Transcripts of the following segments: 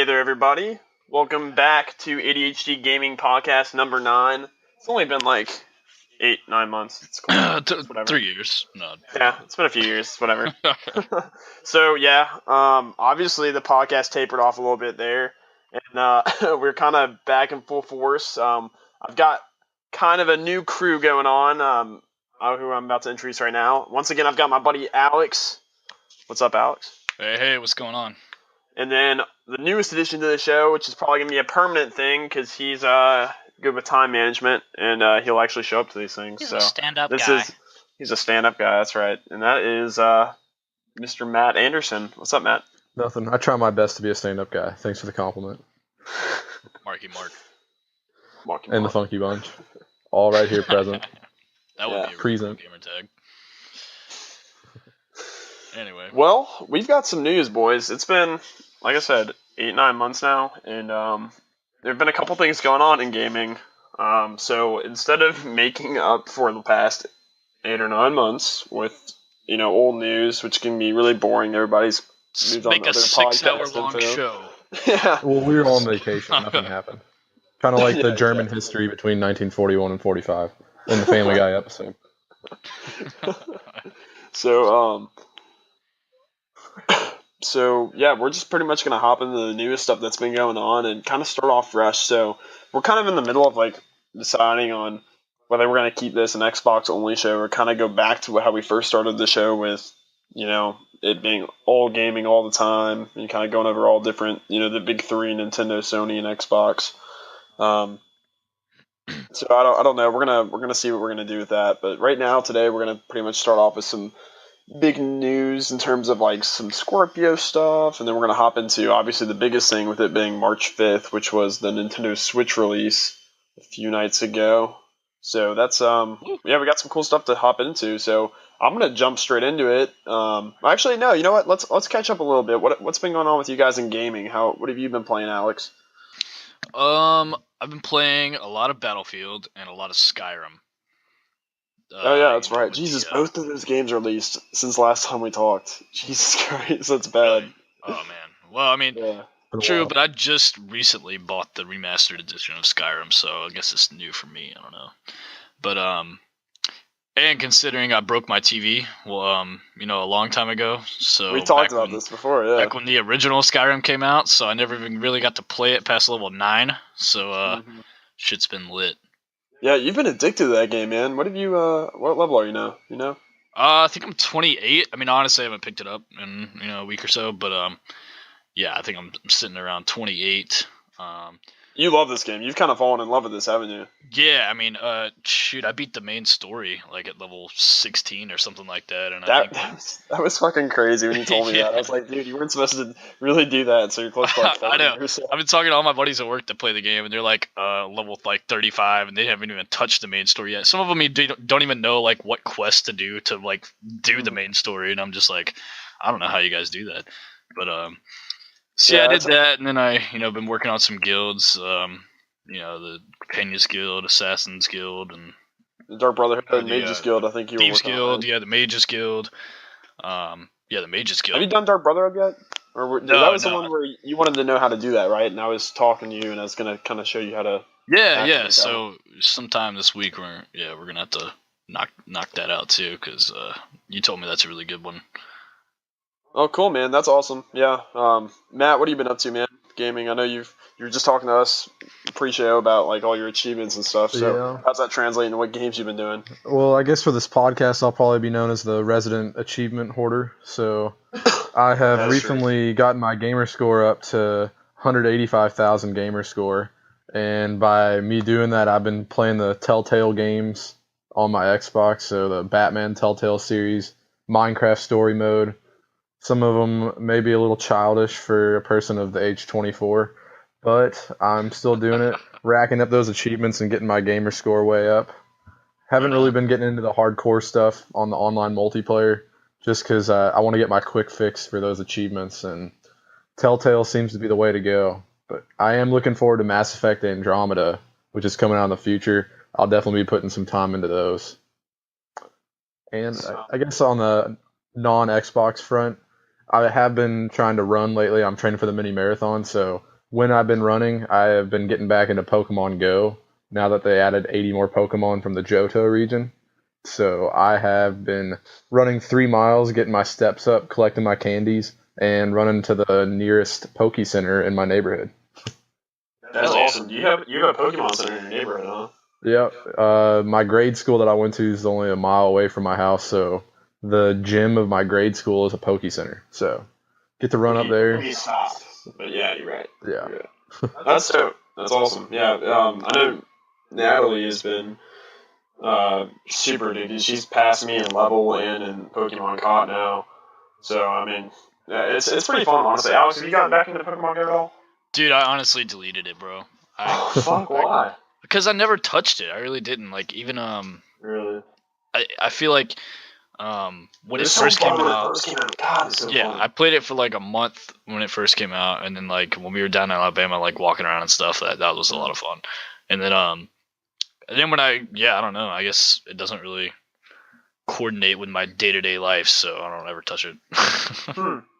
Hey there, everybody. Welcome back to ADHD Gaming Podcast number 9. It's only been like 8-9 months. It's cool. It's whatever. 3 years. No. Yeah, it's been a few years. Whatever. So, yeah, obviously the podcast tapered off a little bit there. And we're kind of back in full force. I've got kind of a new crew going on who I'm about to introduce right now. Once again, I've got my buddy Alex. What's up, Alex? Hey, what's going on? And then the newest addition to the show, which is probably going to be a permanent thing because he's good with time management and he'll actually show up to these things. He's a stand-up guy. He's a stand-up guy, that's right. And that is Mr. Matt Anderson. What's up, Matt? Nothing. I try my best to be a stand-up guy. Thanks for the compliment. Marky Mark. And the Funky Bunch. All right here present. That would be a present gamer tag. Anyway. Well, we've got some news, boys. It's been, like I said, 8-9 months now, and there have been a couple things going on in gaming. So instead of making up for the past 8 or 9 months with, old news, which can be really boring, everybody's moved on to other podcasts. Make a 6-hour-long show. Yeah. Well, we were on vacation. Nothing happened. Kind of like the German history between 1941 and 45 in the Family Guy episode. So, yeah, we're just pretty much going to hop into the newest stuff that's been going on and kind of start off fresh. So, we're kind of in the middle of, deciding on whether we're going to keep this an Xbox-only show or kind of go back to how we first started the show with, it being all gaming all the time and kind of going over all different, the big three, Nintendo, Sony, and Xbox. So, I don't know. We're gonna see what we're going to do with that. But right now, today, we're going to pretty much start off with some big news in terms of some Scorpio stuff, and then we're going to hop into obviously the biggest thing with it being March 5th, which was the Nintendo Switch release a few nights ago. So that's we got some cool stuff to hop into. So I'm going to jump straight into it. Actually, no, you know what? Let's catch up a little bit. What's been going on with you guys in gaming? What have you been playing, Alex? I've been playing a lot of Battlefield and a lot of Skyrim. Oh yeah, that's right. Jesus, both of those games are released since last time we talked. Jesus Christ, that's bad. Oh man. Well, I mean, true, but I just recently bought the remastered edition of Skyrim, so I guess it's new for me. I don't know, but and considering I broke my TV, a long time ago. So we talked about this before, yeah. Back when the original Skyrim came out, so I never even really got to play it past level 9. So shit's been lit. Yeah, you've been addicted to that game, man. What level are you now? I think I'm 28. I mean, honestly, I haven't picked it up in a week or so, but yeah, I think I'm sitting around 28. You love this game. You've kind of fallen in love with this, haven't you? Yeah, I mean, I beat the main story at level 16 or something like that, and that was fucking crazy when you told me that. I was like, dude, you weren't supposed to really do that, so you're close to I know. I've been talking to all my buddies at work that play the game, and they're level 35, and they haven't even touched the main story yet. Some of them don't even know what quest to do to do the main story, and I'm just like, I don't know how you guys do that, but So yeah, I did that, and then I, been working on some guilds, the Companions Guild, Assassins Guild, and the Dark Brotherhood, Mages Guild. I think you were Thieves Guild, on, yeah, the Mages Guild, the Mages Guild. Have you done Dark Brotherhood yet? Or that was the one where you wanted to know how to do that, right? And I was talking to you, and I was gonna kind of show you how to. Yeah. So sometime this week, we're gonna have to knock that out too, because you told me that's a really good one. Oh, cool, man. That's awesome. Yeah. Matt, what have you been up to, man? Gaming. I know you were just talking to us pre-show about all your achievements and stuff. So how's that translate into what games you've been doing? Well, I guess for this podcast, I'll probably be known as the resident achievement hoarder. So I have recently gotten my gamer score up to 185,000 gamer score. And by me doing that, I've been playing the Telltale games on my Xbox. So the Batman Telltale series, Minecraft story mode. Some of them may be a little childish for a person of the age 24, but I'm still doing it, racking up those achievements and getting my gamer score way up. Haven't really been getting into the hardcore stuff on the online multiplayer, just because I want to get my quick fix for those achievements, and Telltale seems to be the way to go. But I am looking forward to Mass Effect Andromeda, which is coming out in the future. I'll definitely be putting some time into those. And I guess on the non-Xbox front, I have been trying to run lately. I'm training for the mini marathon, so when I've been running, I have been getting back into Pokemon Go now that they added 80 more Pokemon from the Johto region. So I have been running 3 miles, getting my steps up, collecting my candies, and running to the nearest Poke Center in my neighborhood. That's awesome. You have a Pokemon Center in your neighborhood, huh? Yep. My grade school that I went to is only a mile away from my house, so the gym of my grade school is a Poke Center. So get to run up there. But yeah, you're right. Yeah. You're right. That's dope. That's awesome. Yeah. I know Natalie has been super addicted. She's passed me in level and in Pokemon Caught now. So I mean, yeah, it's pretty fun, honestly. Alex, have you gotten back into Pokemon Go at all? Dude, I honestly deleted it, bro. Fuck, why? Because I never touched it. I really didn't. Like, even Really? I feel like when it first came out, God, it's so fun. I played it for like a month when it first came out, and then like when we were down in Alabama, like walking around and stuff, that was a lot of fun. And then when I don't know, I guess it doesn't really coordinate with my day-to-day life, so I don't ever touch it.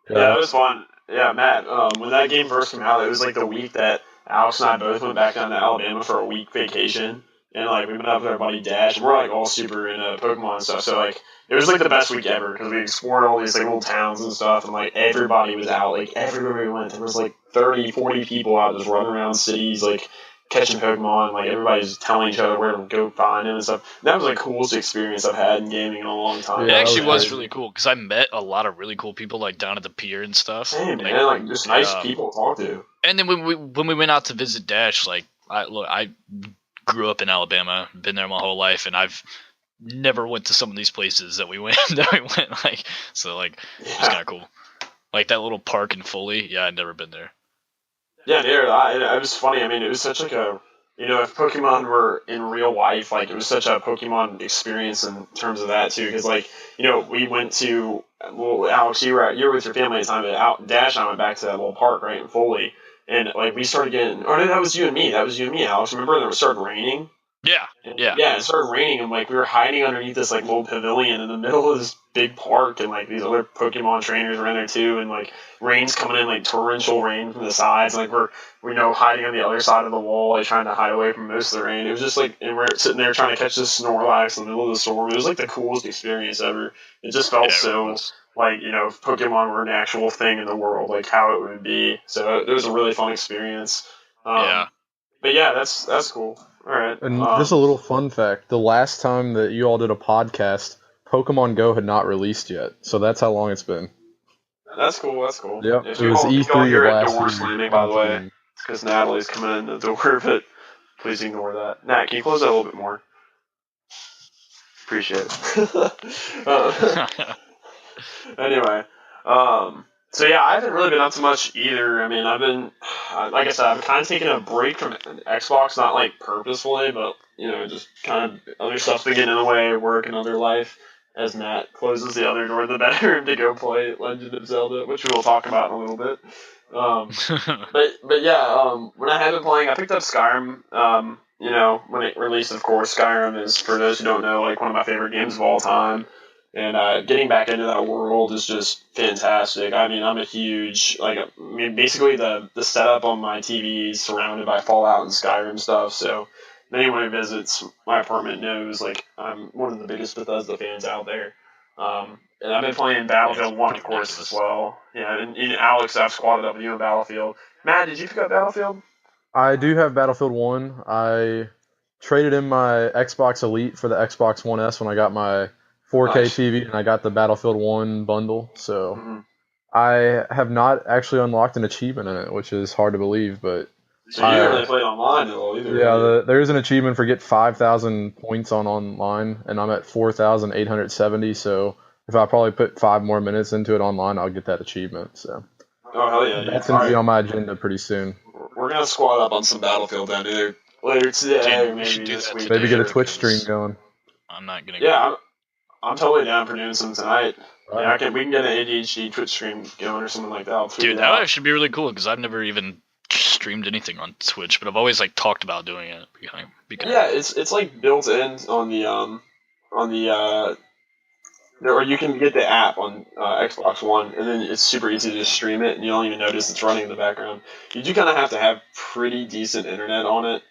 Yeah, it was fun. Yeah, Matt, when that game first came out, it was like the week that Alex and I both went back down to Alabama for a week vacation. And, like, we went up with our buddy Dash, and we're, like, all super into Pokemon and stuff. So, like, it was, like, the best week ever, because we explored all these, like, little towns and stuff, and, like, everybody was out. Like, everywhere we went, there was, like, 30, 40 people out just running around cities, like, catching Pokemon. Like, everybody's telling each other where to go find them and stuff. And that was, like, the coolest experience I've had in gaming in a long time. It actually was really cool, because I met a lot of really cool people, like, down at the pier and stuff. Same, man. Like, just nice people to talk to. And then when we went out to visit Dash, like, I grew up in Alabama, been there my whole life, and I've never went to some of these places that we went. Like, so like, it was kind of cool. Like that little park in Foley. Yeah, I'd never been there. Yeah, dude, it was funny. I mean, it was such like a, if Pokemon were in real life, like it was such a Pokemon experience in terms of that too. Because like, we went to, well, Alex, you were with your family at the time, but Dash and I went back to that little park right in Foley. And, like, we started getting... Or, no, that was you and me. Alex. Remember when it started raining? Yeah. Yeah, it started raining, and, like, we were hiding underneath this, like, little pavilion in the middle of this big park, and, like, these other Pokemon trainers were in there, too, and, like, rain's coming in, like, torrential rain from the sides. Like, we're hiding on the other side of the wall, like, trying to hide away from most of the rain. It was just, like... And we're sitting there trying to catch this Snorlax in the middle of the storm. It was, like, the coolest experience ever. It just felt so... Like, if Pokemon were an actual thing in the world, like how it would be. So it was a really fun experience. But yeah, that's cool. All right. And just a little fun fact: the last time that you all did a podcast, Pokemon Go had not released yet. So that's how long it's been. That's cool. Yep. It was E3 of last door year. slamming, by the way. It's because Natalie's coming in the door, but please ignore that. Nat, can you close that a little bit more? Appreciate it. Anyway, so yeah, I haven't really been up to much either. I mean, I've been, like I said, I've kind of taken a break from Xbox, not like purposefully, but just kind of other stuff's been getting in the way, work and other life. As Matt closes the other door of the bedroom to go play Legend of Zelda, which we will talk about in a little bit. But yeah, when I have been playing, I picked up Skyrim. When it released, of course, Skyrim is, for those who don't know, like one of my favorite games of all time. And getting back into that world is just fantastic. I mean, I'm a huge, basically the setup on my TV is surrounded by Fallout and Skyrim stuff. So anyone who visits my apartment knows, like, I'm one of the biggest Bethesda fans out there. And I've been playing Battlefield 1, of course, as well. Yeah, and Alex, I've squatted up with you on Battlefield. Matt, did you pick up Battlefield? I do have Battlefield 1. I traded in my Xbox Elite for the Xbox One S when I got my 4K TV, and I got the Battlefield 1 bundle, so I have not actually unlocked an achievement in it, which is hard to believe, but... So you didn't really play online at all either, yeah, there is an achievement for get 5,000 points on online, and I'm at 4,870, so if I probably put 5 more minutes into it online, I'll get that achievement, so... Oh, hell yeah. That's going to be on my agenda pretty soon. We're going to squat up on some Battlefield down either later today, or maybe this week. Maybe get a Twitch stream going. I'm not going to... Yeah, I'm totally down for doing some tonight. Right. Yeah, we can get an ADHD Twitch stream going or something like that. Dude, that would actually be really cool because I've never even streamed anything on Twitch, but I've always talked about doing it. or you can get the app on Xbox One, and then it's super easy to just stream it, and you don't even notice it's running in the background. You do kind of have to have pretty decent internet on it,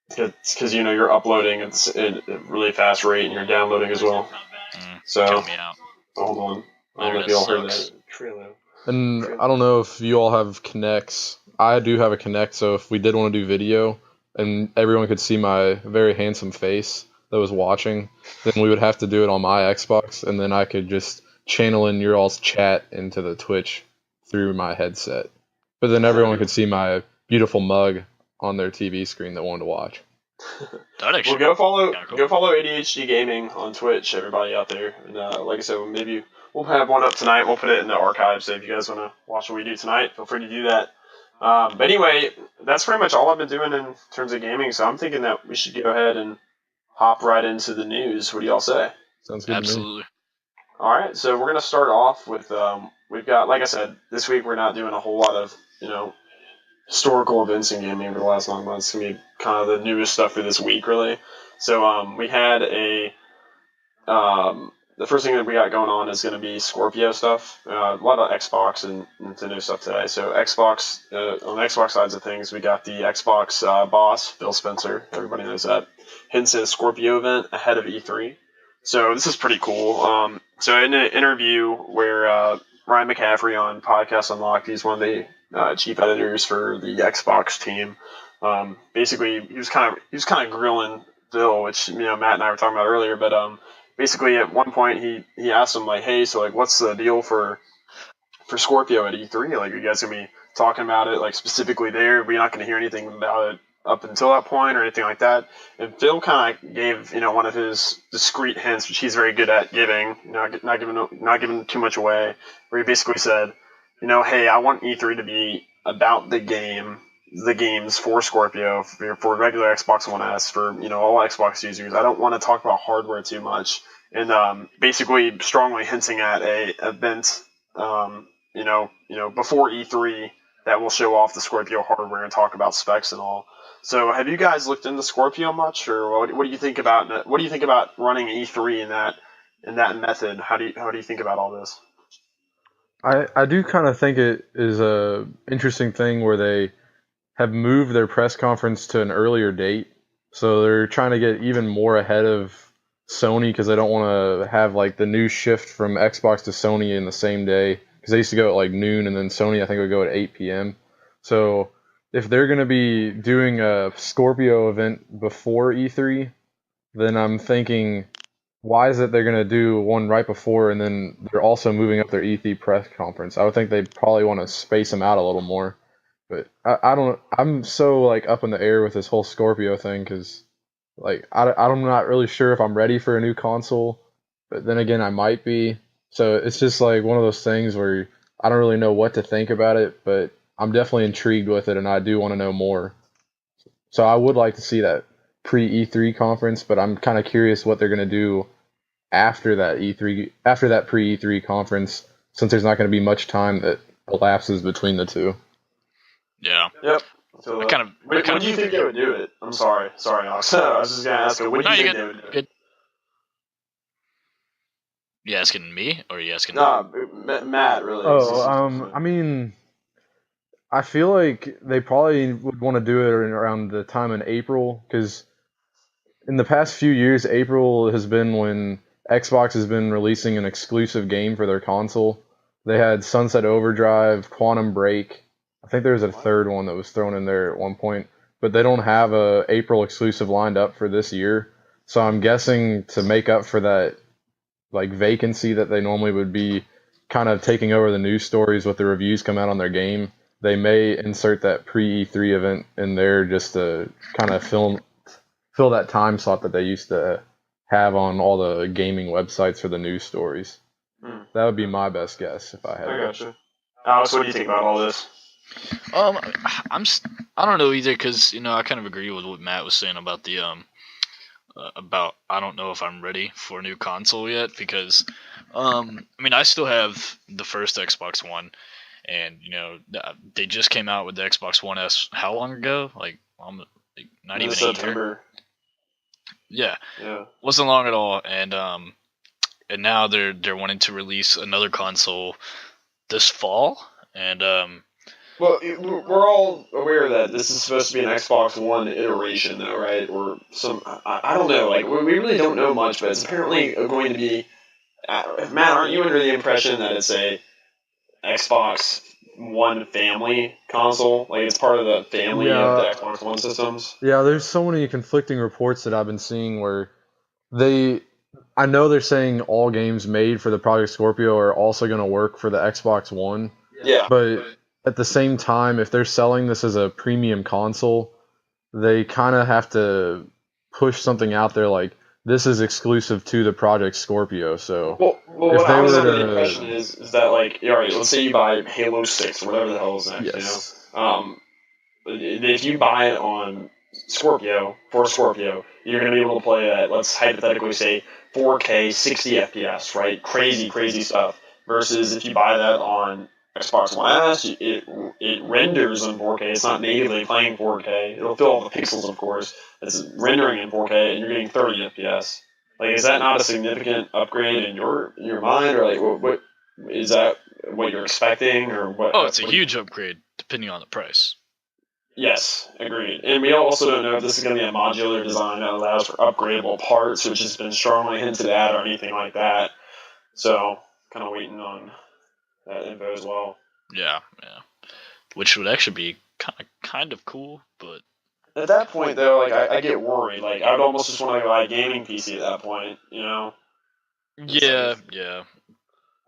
because you're uploading at a really fast rate, and you're downloading as well. So count me out. Hold on, I don't know if y'all heard that. Trilo. And I don't know if you all have Kinects. I do have a Kinect, so if we did want to do video and everyone could see my very handsome face that was watching, then we would have to do it on my Xbox, and then I could just channel in your all's chat into the Twitch through my headset. But then everyone could see my beautiful mug on their TV screen that wanted to watch. Well, go follow ADHD Gaming on Twitch, everybody out there. And like I said, maybe we'll have one up tonight. We'll put it in the archive, so if you guys want to watch what we do tonight, feel free to do that. But anyway, that's pretty much all I've been doing in terms of gaming, so I'm thinking that we should go ahead and hop right into the news. What do y'all say? Sounds good. Absolutely. To me. All right, so we're going to start off with, we've got, like I said, this week we're not doing a whole lot of, historical events in gaming over the last 9 months. It's going to be kind of the newest stuff for this week, really. So we had the first thing that we got going on is going to be Scorpio stuff. A lot of Xbox and Nintendo stuff today. So Xbox, on the Xbox sides of things, we got the Xbox boss, Phil Spencer. Everybody knows that. Hints at a Scorpio event ahead of E3. So this is pretty cool. So in an interview where Ryan McCaffrey on Podcast Unlocked, he's one of the chief editors for the Xbox team. Basically, he was kind of grilling Phil, which Matt and I were talking about earlier. But basically, at one point, he asked him like, "Hey, so like, what's the deal for Scorpio at E3? Like, are you guys gonna be talking about it like specifically there? We're not gonna hear anything about it up until that point or anything like that." And Phil kind of gave one of his discreet hints, which he's very good at giving, not giving too much away. Where he basically said, "Hey, I want E3 to be about the games for Scorpio, for regular Xbox One S, for all Xbox users. I don't want to talk about hardware too much." And basically strongly hinting at a event, before E3 that will show off the Scorpio hardware and talk about specs and all. So, have you guys looked into Scorpio much, or what do you think about running E3 in that method? How do you think about all this? I do kind of think it is a interesting thing where they have moved their press conference to an earlier date, so they're trying to get even more ahead of Sony because they don't want to have like the new shift from Xbox to Sony in the same day, because they used to go at like noon, and then Sony I think would go at 8 p.m. So if they're going to be doing a Scorpio event before E3, then I'm thinking, why is it they're going to do one right before and then they're also moving up their E3 press conference? I would think they'd probably want to space them out a little more. But I'm so like up in the air with this whole Scorpio thing because like I'm not really sure if I'm ready for a new console, but then again I might be. So it's just like one of those things where I don't really know what to think about it, but I'm definitely intrigued with it and I do want to know more. So I would like to see that pre-E3 conference, but I'm kind of curious what they're going to do after that pre-E3 conference, since there's not going to be much time that elapses between the two. Yeah. Yep. So, when do you think they would do it? I'm sorry, Alex. I was just gonna ask you, when do you think they would do it? You asking me, or are you asking? Matt, really. I mean, I feel like they probably would want to do it around the time in April, because in the past few years, April has been when Xbox has been releasing an exclusive game for their console. They had Sunset Overdrive, Quantum Break. I think there was a third one that was thrown in there at one point, but they don't have a April exclusive lined up for this year. So I'm guessing to make up for that like vacancy that they normally would be kind of taking over the news stories with the reviews come out on their game, they may insert that pre-E3 event in there just to kind of fill that time slot that they used to have on all the gaming websites for the news stories. That would be my best guess if I had. I gotcha. Alex, what do you think about all this? I don't know either, because I kind of agree with what Matt was saying about the about I don't know if I'm ready for a new console yet, because I mean I still have the first Xbox One, and they just came out with the Xbox One S how long ago? Like not even September. Yeah, wasn't long at all, and and now they're wanting to release another console this fall, and Well, we're all aware that this is supposed to be an Xbox One iteration, though, right? Or some, I don't know. Like, we really don't know much, but it's apparently going to be. Matt, aren't you under the impression that it's a Xbox One family console? Like, it's part of the family of the Xbox One systems? Yeah, there's so many conflicting reports that I've been seeing where I know they're saying all games made for the Project Scorpio are also going to work for the Xbox One. Yeah. But at the same time, if they're selling this as a premium console, they kind of have to push something out there like this is exclusive to the Project Scorpio. So Well, if what they I was were under the to, impression is that, like, all right, let's say you buy Halo 6 or whatever the hell is next, yes, if you buy it on Scorpio, for Scorpio, you're going to be able to play at, let's hypothetically say, 4K, 60 FPS, right? Crazy, crazy stuff. Versus if you buy that on Xbox One S, it renders in 4K. It's not natively playing 4K. It'll fill all the pixels, of course. It's rendering in 4K, and you're getting 30 FPS. Like, is that not a significant upgrade in your mind, or like what is that what you're expecting, or what? oh, it's a huge upgrade depending on the price. Yes, agreed. And we also don't know if this is going to be a modular design that allows for upgradable parts, which has been strongly hinted at, or anything like that. So, kind of waiting on that info as well. Yeah, which would actually be kind of cool, but At that point, though, like I get worried. Like, I would almost just want to buy a gaming PC at that point, you know? yeah.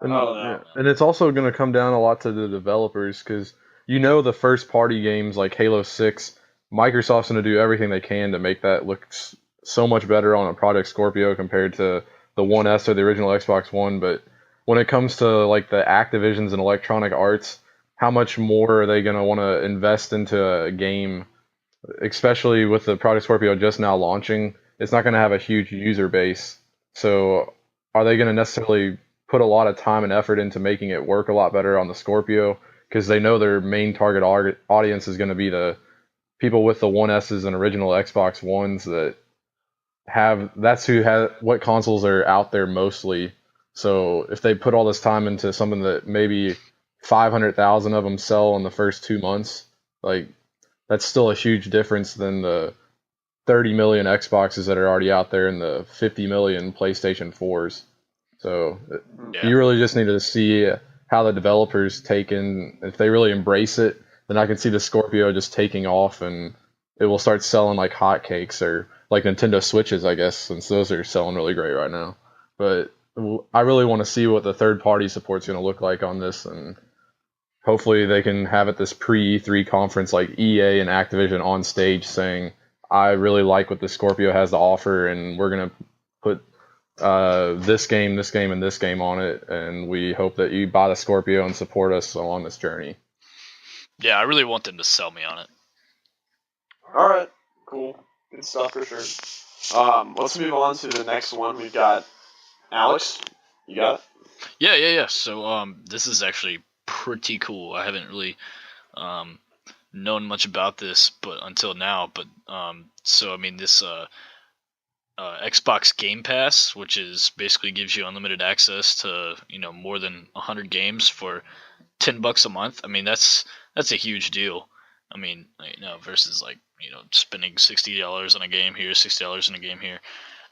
and, I don't know. and it's also going to come down a lot to the developers because the first party games like Halo 6, Microsoft's going to do everything they can to make that look so much better on a Project Scorpio compared to the One S or the original Xbox One. But when it comes to like the Activisions and Electronic Arts, how much more are they going to want to invest into a game, especially with the Project Scorpio just now launching? It's not going to have a huge user base. So are they going to necessarily put a lot of time and effort into making it work a lot better on the Scorpio? Because they know their main target audience is going to be the people with the One S's and original Xbox Ones that's what consoles are out there mostly. So if they put all this time into something that maybe 500,000 of them sell in the first 2 months, like that's still a huge difference than the 30 million Xboxes that are already out there and the 50 million PlayStation 4s. So you really just need to see how the developers take in. If they really embrace it, then I can see the Scorpio just taking off and it will start selling like hotcakes, or like Nintendo Switches, I guess, since those are selling really great right now. But I really want to see what the third party support's going to look like on this, and hopefully they can have it this pre-E3 conference like EA and Activision on stage saying, I really like what the Scorpio has to offer, and we're going to put this game, and this game on it, and we hope that you buy the Scorpio and support us along this journey. Yeah, I really want them to sell me on it. All right, cool, good stuff for sure. Let's move on to the next one. We've got Alex. You got it? Yeah. So this is actually pretty cool. I haven't really known much about this, but until now. But so I mean this Xbox Game Pass, which is basically gives you unlimited access to more than 100 games for $10 a month. I mean that's a huge deal. I mean versus like spending $60 on a game here, $60 on a game here.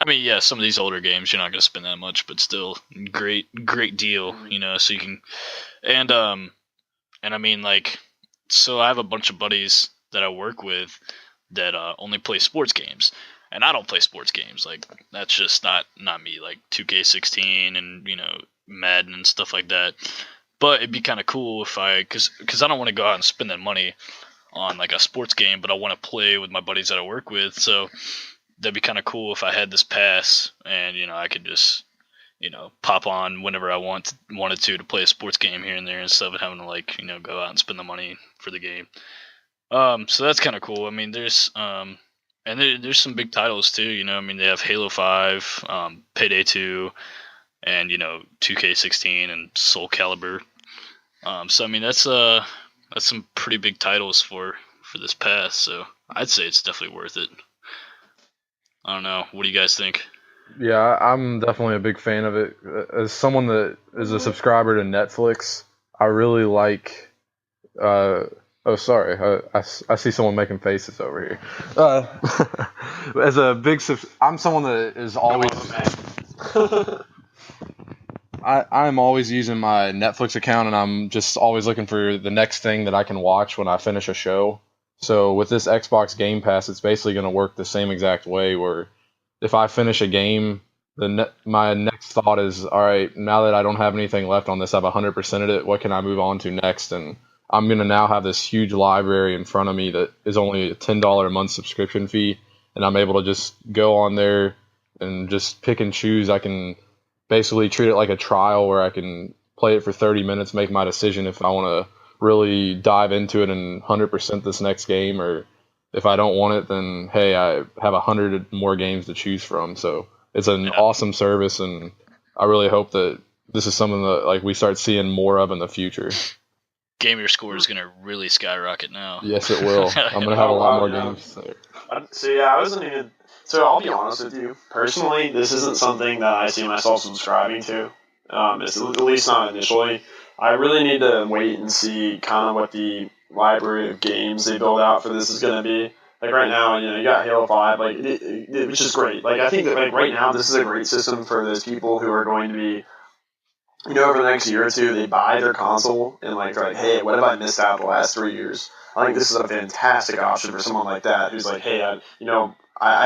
I mean, yeah, some of these older games you're not gonna spend that much, but still, great deal. So you can, and I mean like, so I have a bunch of buddies that I work with that only play sports games, and I don't play sports games. Like that's just not me. Like 2K16 and Madden and stuff like that. But it'd be kind of cool if cause I don't want to go out and spend that money on like a sports game, but I want to play with my buddies that I work with. So that'd be kind of cool if I had this pass and I could just pop on whenever I wanted to play a sports game here and there instead of having to like go out and spend the money for the game. So that's kind of cool. I mean, there's there's some big titles too. I mean, they have Halo 5, Payday 2, and 2K16 and Soul Calibur. So I mean, that's some pretty big titles for this pass. So I'd say it's definitely worth it. I don't know. What do you guys think? Yeah, I'm definitely a big fan of it. As someone that is a subscriber to Netflix, I really like. Uh, oh, sorry, I see someone making faces over here. As a I'm someone that is always. I'm always using my Netflix account, and I'm just always looking for the next thing that I can watch when I finish a show. So with this Xbox Game Pass, it's basically going to work the same exact way. Where if I finish a game, my next thought is, all right, now that I don't have anything left on this, I've 100%ed it. What can I move on to next? And I'm going to now have this huge library in front of me that is only a $10 a month subscription fee, and I'm able to just go on there and just pick and choose. I can basically treat it like a trial where I can play it for 30 minutes, make my decision if I want to really dive into it and 100% this next game, or if I don't want it, then hey, I have 100 more games to choose from. So it's an awesome service, and I really hope that this is something that like we start seeing more of in the future. Gamer score is gonna really skyrocket now. Yes, it will. I'm gonna have a lot more games. So yeah, I wasn't even. So I'll be honest with you. Personally, this isn't something that I see myself subscribing to. It's at least not initially. I really need to wait and see kind of what the library of games they build out for this is going to be. Like right now, you got Halo 5, like which is great. Like I think that like right now, this is a great system for those people who are going to be, over the next year or two, they buy their console and like they're like, hey, what have I missed out the last 3 years? I think this is a fantastic option for someone like that who's like, hey, I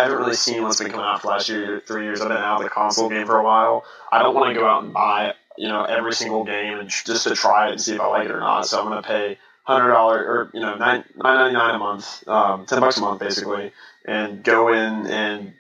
haven't really seen what's been coming out for the last 3 years. I've been out of the console game for a while. I don't want to go out and buy, every single game and just to try it and see if I like it or not. So I'm going to pay $100 or $9.99 a month, $10 a month basically, and go in and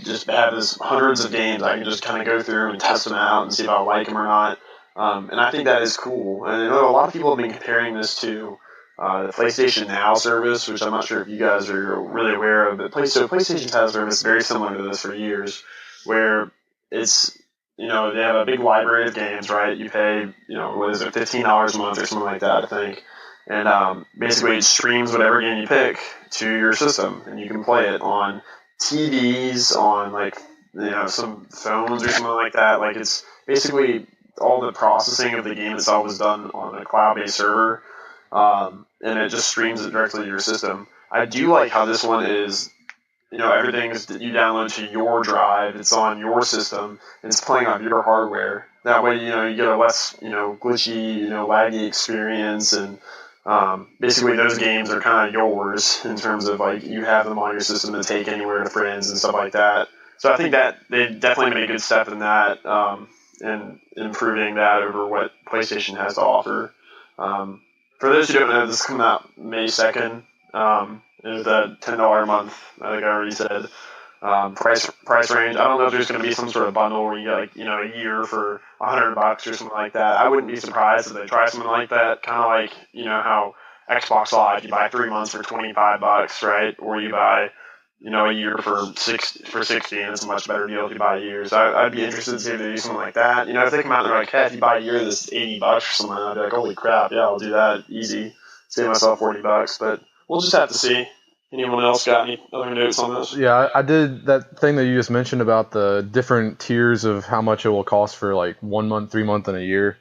just have this hundreds of games I can just kind of go through and test them out and see if I like them or not. And I think that is cool. And I know a lot of people have been comparing this to the PlayStation Now service, which I'm not sure if you guys are really aware of. But PlayStation's had a service very similar to this for years, where it's they have a big library of games, right? You pay what is it, $15 a month or something like that, I think. And basically it streams whatever game you pick to your system, and you can play it on TVs, on like some phones or something like that. Like it's basically all the processing of the game itself is done on a cloud-based server, and it just streams it directly to your system. I do like how this one is. Everything's that you download to your drive. It's on your system. And it's playing on your hardware. That way, you get a less glitchy, laggy experience, and basically those games are kind of yours in terms of like you have them on your system to take anywhere to friends and stuff like that. So I think that they definitely made a good step in that, and improving that over what PlayStation has to offer. For those who don't know, this is coming out May 2nd. It's that $10 a month, I think I already said. Price range. I don't know if there's going to be some sort of bundle where you get a year for $100 or something like that. I wouldn't be surprised if they try something like that. Kind of like how Xbox Live, you buy 3 months for $25, right? Or you buy a year for 60, and it's a much better deal if you buy a year. So I'd be interested to see if they do something like that. If they come out and they're like, hey, if you buy a year, this is $80 or something, I'd be like, holy crap, yeah, I'll do that easy. Save myself $40, but we'll just have to see. Anyone else got any other notes on this? Yeah, I did that thing that you just mentioned about the different tiers of how much it will cost for like 1 month, 3 month, and a year.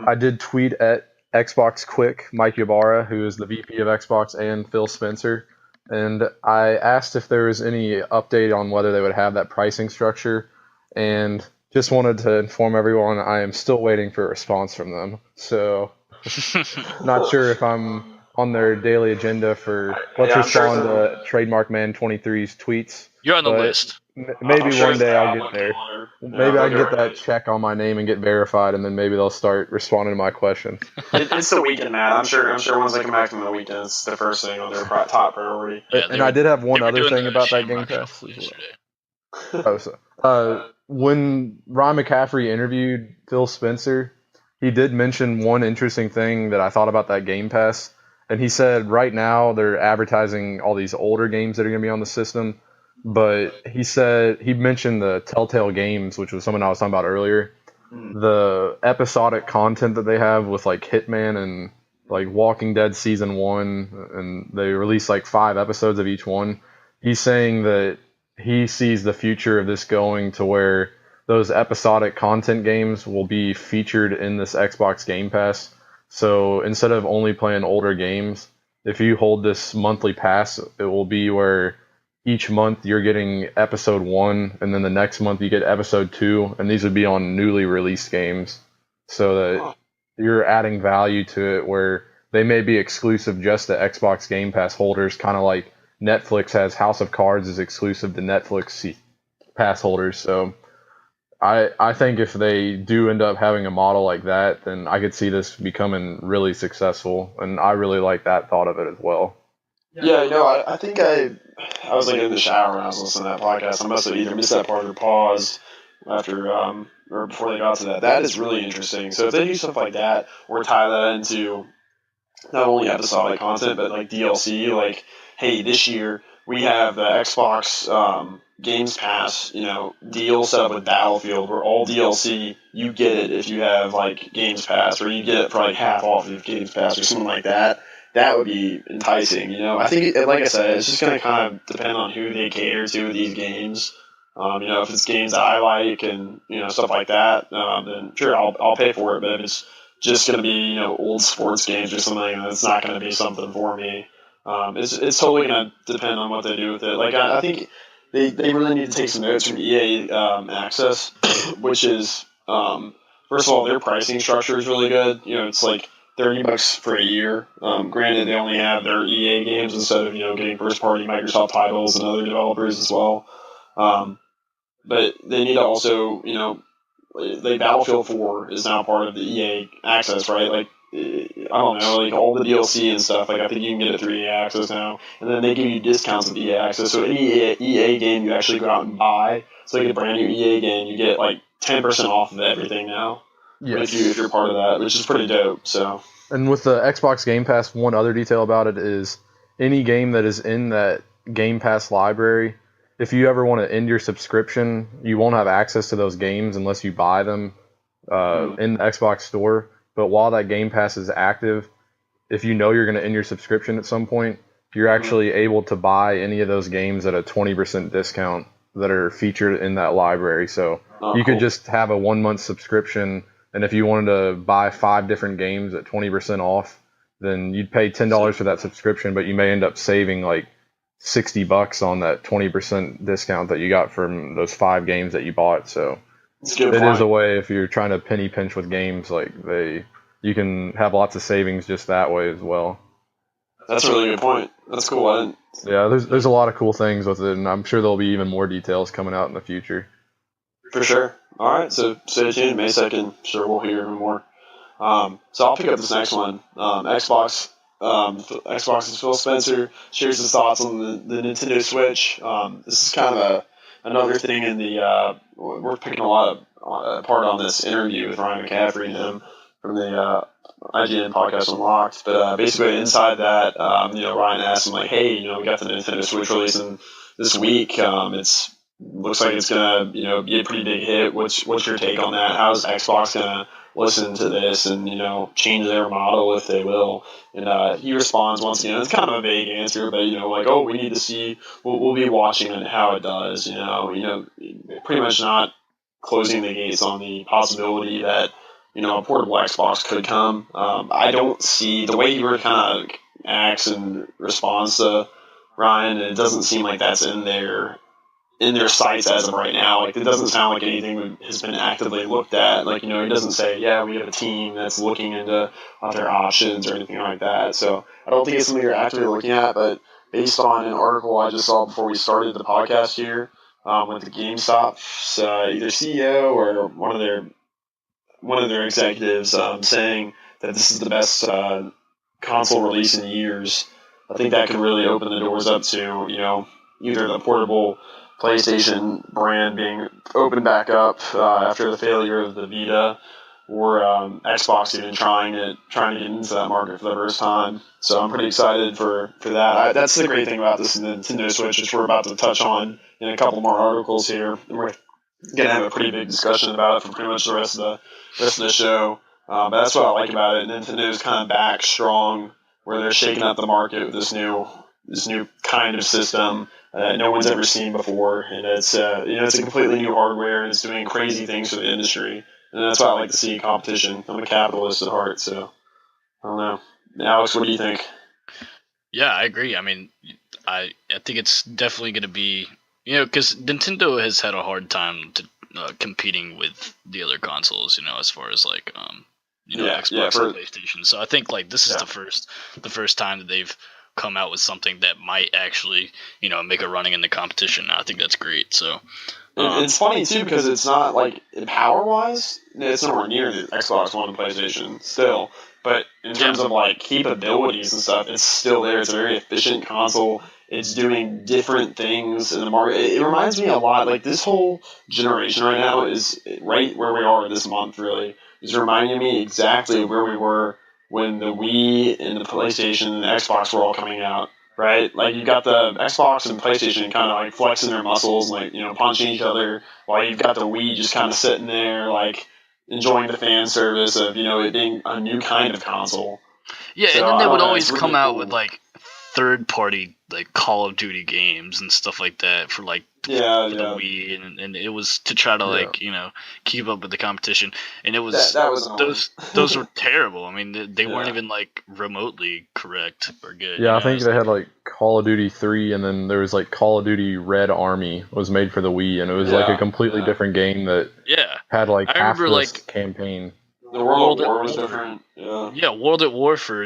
I did tweet at Xbox Quick, Mike Ybarra, who is the VP of Xbox, and Phil Spencer, and I asked if there was any update on whether they would have that pricing structure, and just wanted to inform everyone I am still waiting for a response from them. So, not sure if I'm on their daily agenda for let's respond to Trademark Man 23's tweets. You're on the list. Maybe one day I'll get there. Maybe I can get that check on my name and get verified, and then maybe they'll start responding to my questions. It's the weekend, man. I'm sure once they come back from the weekend, it's the first thing on their top priority. And I did have one other thing about that Game Pass. When Ryan McCaffrey interviewed Phil Spencer, he did mention one interesting thing that I thought about that Game Pass. And he said right now they're advertising all these older games that are going to be on the system. But he mentioned the Telltale games, which was something I was talking about earlier. The episodic content that they have with like Hitman and like Walking Dead Season 1, and they release like 5 episodes of each one. He's saying that he sees the future of this going to where those episodic content games will be featured in this Xbox Game Pass. So instead of only playing older games, if you hold this monthly pass, it will be where each month you're getting episode 1, and then the next month you get episode 2, and these would be on newly released games. So that you're adding value to it where they may be exclusive just to Xbox Game Pass holders, kind of like Netflix has House of Cards is exclusive to Netflix pass holders. So I think if they do end up having a model like that, then I could see this becoming really successful, and I really like that thought of it as well. Yeah, I think I was like in the shower when I was listening to that podcast. I must have either missed that part or paused after or before they got to that. That is really interesting. So if they do stuff like that, or tie that into not only episodic content but like DLC, like hey, this year we have the Xbox Games Pass, deal set up with Battlefield, where all DLC you get it if you have like Games Pass, or you get it for like half off of Games Pass or something like that. That would be enticing, I think, like I said, it's just going to kind of depend on who they cater to with these games. If it's games that I like and, stuff like that, then sure, I'll pay for it. But if it's just going to be, old sports games or something, that's not going to be something for me. It's totally going to depend on what they do with it. Like, I think they really need to take some notes from EA Access, which is, first of all, their pricing structure is really good. It's like $30 for a year. Granted, they only have their EA games instead of getting first-party Microsoft titles and other developers as well. But they need to also like Battlefield 4 is now part of the EA Access, right? Like I don't know, like all the DLC and stuff. Like I think you can get it through EA Access now, and then they give you discounts with EA Access. So any EA game you actually go out and buy, so like a brand new EA game, you get like 10% off of everything now. Yes. If you're part of that, which is pretty dope. So. And with the Xbox Game Pass, one other detail about it is any game that is in that Game Pass library, if you ever want to end your subscription, you won't have access to those games unless you buy them in the Xbox store. But while that Game Pass is active, if you know you're going to end your subscription at some point, you're actually able to buy any of those games at a 20% discount that are featured in that library. So you could just have a 1-month subscription, and if you wanted to buy 5 different games at 20% off, then you'd pay $10 for that subscription, but you may end up saving like $60 on that 20% discount that you got from those 5 games that you bought. So it is a way, if you're trying to penny pinch with games, like you can have lots of savings just that way as well. That's a really good point. That's cool. Yeah, there's a lot of cool things with it, and I'm sure there'll be even more details coming out in the future. For sure. All right, so stay tuned. May 2nd, sure we'll hear even more. So I'll pick up this next one. Xbox's Phil Spencer shares his thoughts on the Nintendo Switch. This is kind of another thing in the we're picking a lot of part on this interview with Ryan McCaffrey and him from the IGN podcast Unlocked. But basically inside that, Ryan asked him like, hey, we got the Nintendo Switch releasing this week. Looks like it's gonna, be a pretty big hit. What's your take on that? How's Xbox gonna listen to this and, change their model if they will? And he responds once again. It's kind of a vague answer, but like, oh, we need to see. We'll be watching how it does. Pretty much not closing the gates on the possibility that a portable Xbox could come. I don't see the way you were kind of acts in response to Ryan. It doesn't seem like that's in their sights as of right now. Like, it doesn't sound like anything has been actively looked at. Like, he doesn't say, yeah, we have a team that's looking into other options or anything like that. So I don't think it's something you're actively looking at, but based on an article I just saw before we started the podcast here with the GameStop's either CEO or one of their executives saying that this is the best console release in years, I think that could really open the doors up to, either the portable PlayStation brand being opened back up after the failure of the Vita, or Xbox even trying to get into that market for the first time. So I'm pretty excited for that. That's the great thing about this Nintendo Switch, which we're about to touch on in a couple more articles here. And we're gonna have a pretty big discussion about it for pretty much the rest of the show. But that's what I like about it. Nintendo's kind of back strong, where they're shaking up the market with this new this new kind of system that no one's ever seen before, and it's it's a completely new hardware, and it's doing crazy things for the industry, and that's why I like to see competition. I'm a capitalist at heart, so I don't know. Alex, what do you think? Yeah, I agree. I mean, I think it's definitely going to be, because Nintendo has had a hard time competing with the other consoles, as far as like Xbox and PlayStation. So I think like this is the first time that they've come out with something that might actually make a running in the competition. I think that's great. So it's funny too because it's not like power wise, it's nowhere near the Xbox One and PlayStation still. But in terms of like capabilities and stuff, it's still there. It's a very efficient console. It's doing different things in the market. It reminds me a lot, like this whole generation right now is right where we are this month, really. Is reminding me exactly where we were when the Wii and the PlayStation and the Xbox were all coming out, right? Like you got the Xbox and PlayStation kind of like flexing their muscles, like, punching each other, while you've got the Wii just kind of sitting there, like, enjoying the fan service of, it being a new kind of console. Yeah, so, and then they would always come out with like third-party like Call of Duty games and stuff like that for like the Wii, and it was to try to like keep up with the competition, and it was that was those were terrible. I mean, they weren't even like remotely correct or good. Yeah, I think they had like Call of Duty 3, and then there was like Call of Duty Red Army was made for the Wii, and it was like a completely different game that had like half this campaign. The World at War was different. Yeah, World at War for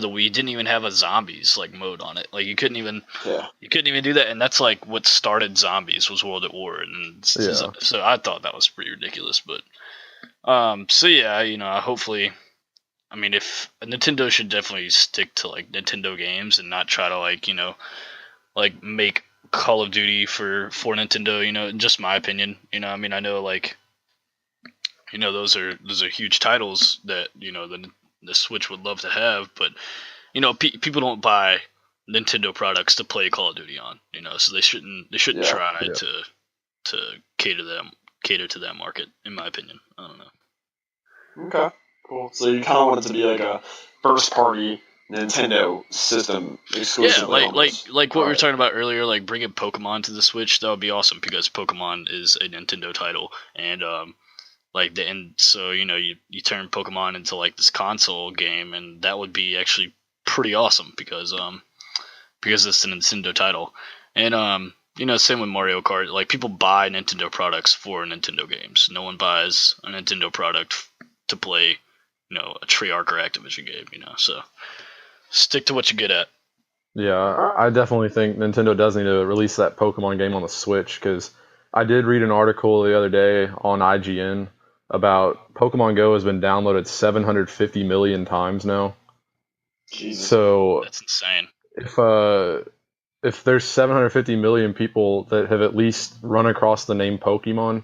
the Wii didn't even have a zombies like mode on it. Like you couldn't even do that, and that's like what started zombies was World at War, and so I thought that was pretty ridiculous. But hopefully, I mean, if Nintendo should definitely stick to like Nintendo games and not try to like make Call of Duty for Nintendo. Just my opinion. I mean, I know like. Those are huge titles that the Switch would love to have, but people don't buy Nintendo products to play Call of Duty on. So they shouldn't try to cater to that market. In my opinion, I don't know. Okay, cool. So you kind of want it to be like a first party Nintendo system exclusively. Yeah, like what we were talking about earlier, like bringing Pokemon to the Switch. That would be awesome because Pokemon is a Nintendo title, and so you turn Pokemon into like this console game, and that would be actually pretty awesome because it's a Nintendo title, and same with Mario Kart. Like people buy Nintendo products for Nintendo games. No one buys a Nintendo product to play a Treyarch or Activision game. So stick to what you're good at. Yeah, I definitely think Nintendo does need to release that Pokemon game on the Switch because I did read an article the other day on IGN about Pokemon Go has been downloaded 750 million times now. Jesus. So that's insane. If there's 750 million people that have at least run across the name Pokemon,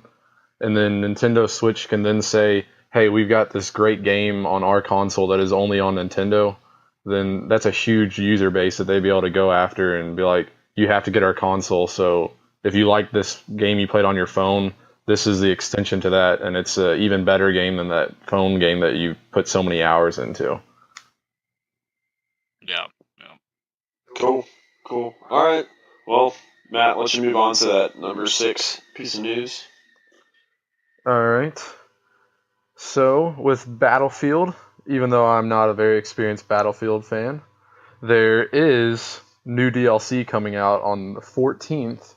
and then Nintendo Switch can then say, hey, we've got this great game on our console that is only on Nintendo, then that's a huge user base that they'd be able to go after and be like, you have to get our console, so if you like this game you played on your phone, this is the extension to that, and it's an even better game than that phone game that you put so many hours into. Yeah. Cool. All right. Well, Matt, let's move on to that number 6 piece of news. All right. So, with Battlefield, even though I'm not a very experienced Battlefield fan, there is new DLC coming out on the 14th.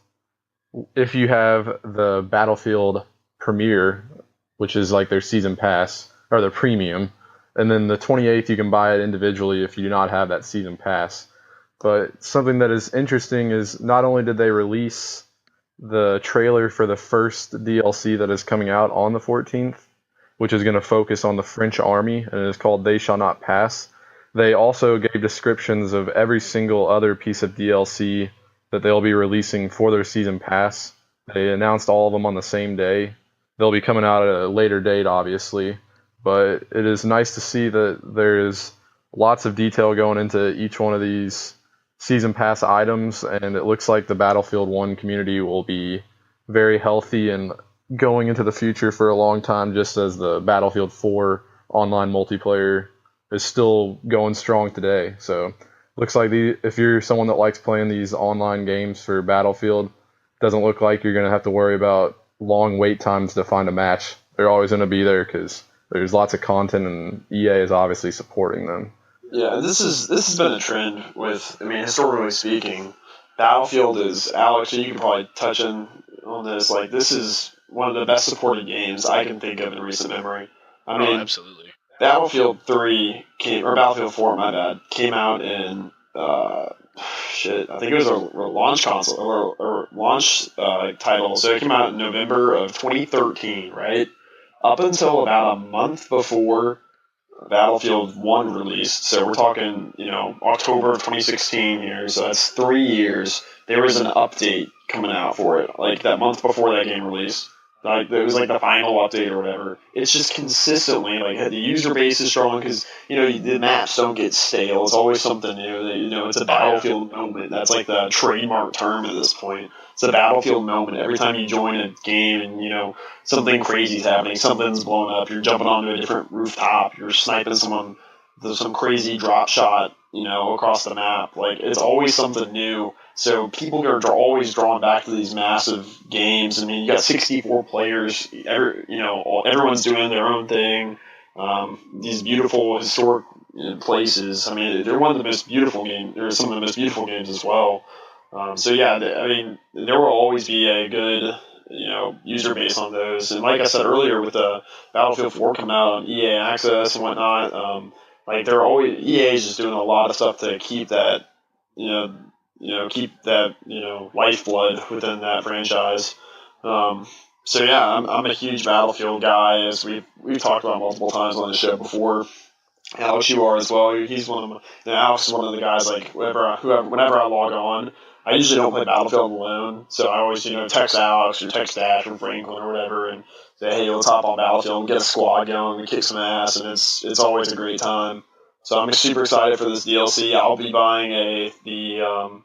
If you have the Battlefield Premier, which is like their season pass, or their premium, and then the 28th you can buy it individually if you do not have that season pass. But something that is interesting is not only did they release the trailer for the first DLC that is coming out on the 14th, which is going to focus on the French army, and it is called They Shall Not Pass, they also gave descriptions of every single other piece of DLC that they'll be releasing for their season pass. They announced all of them on the same day. They'll be coming out at a later date, obviously, but it is nice to see that there is lots of detail going into each one of these season pass items, and it looks like the Battlefield 1 community will be very healthy and going into the future for a long time, just as the Battlefield 4 online multiplayer is still going strong today. So looks like if you're someone that likes playing these online games for Battlefield, doesn't look like you're going to have to worry about long wait times to find a match. They're always going to be there because there's lots of content, and EA is obviously supporting them. Yeah, this has been a trend with, I mean, historically speaking, Battlefield is, Alex, you can probably touch on this, like, this is one of the best supported games I can think of in recent memory. I mean, absolutely. Battlefield 3 or Battlefield 4, my bad, came out in, I think it was a launch console, or launch title, so it came out in November of 2013, right? Up until about a month before Battlefield 1 released, so we're talking, October of 2016 here, so that's 3 years, there was an update coming out for it, like that month before that game released. Like, it was like the final update or whatever. It's just consistently, like, the user base is strong because, the maps don't get stale. It's always something new. It's a Battlefield moment. That's like the trademark term at this point. It's a Battlefield moment. Every time you join a game and, something crazy's happening, something's blowing up, you're jumping onto a different rooftop, you're sniping someone, there's some crazy drop shot, across the map. Like, it's always something new. So people are always drawn back to these massive games. I mean, you got 64 players. Everyone's doing their own thing. These beautiful historic places. I mean, they're one of the most beautiful games. They're some of the most beautiful games as well. There will always be a good user base on those. And like I said earlier, with the Battlefield 4 coming out on EA Access and whatnot, they're always, EA is just doing a lot of stuff to keep that lifeblood within that franchise. I'm a huge Battlefield guy, as we've talked about multiple times on the show before. Alex, you are as well. He's one of them. Alex is one of the guys. Like, whenever I log on, I usually don't play Battlefield alone. So I always text Alex or text Dash or Franklin or whatever and say, hey, let's hop on Battlefield and get a squad going and kick some ass, and it's always a great time. So I'm super excited for this DLC. I'll be buying the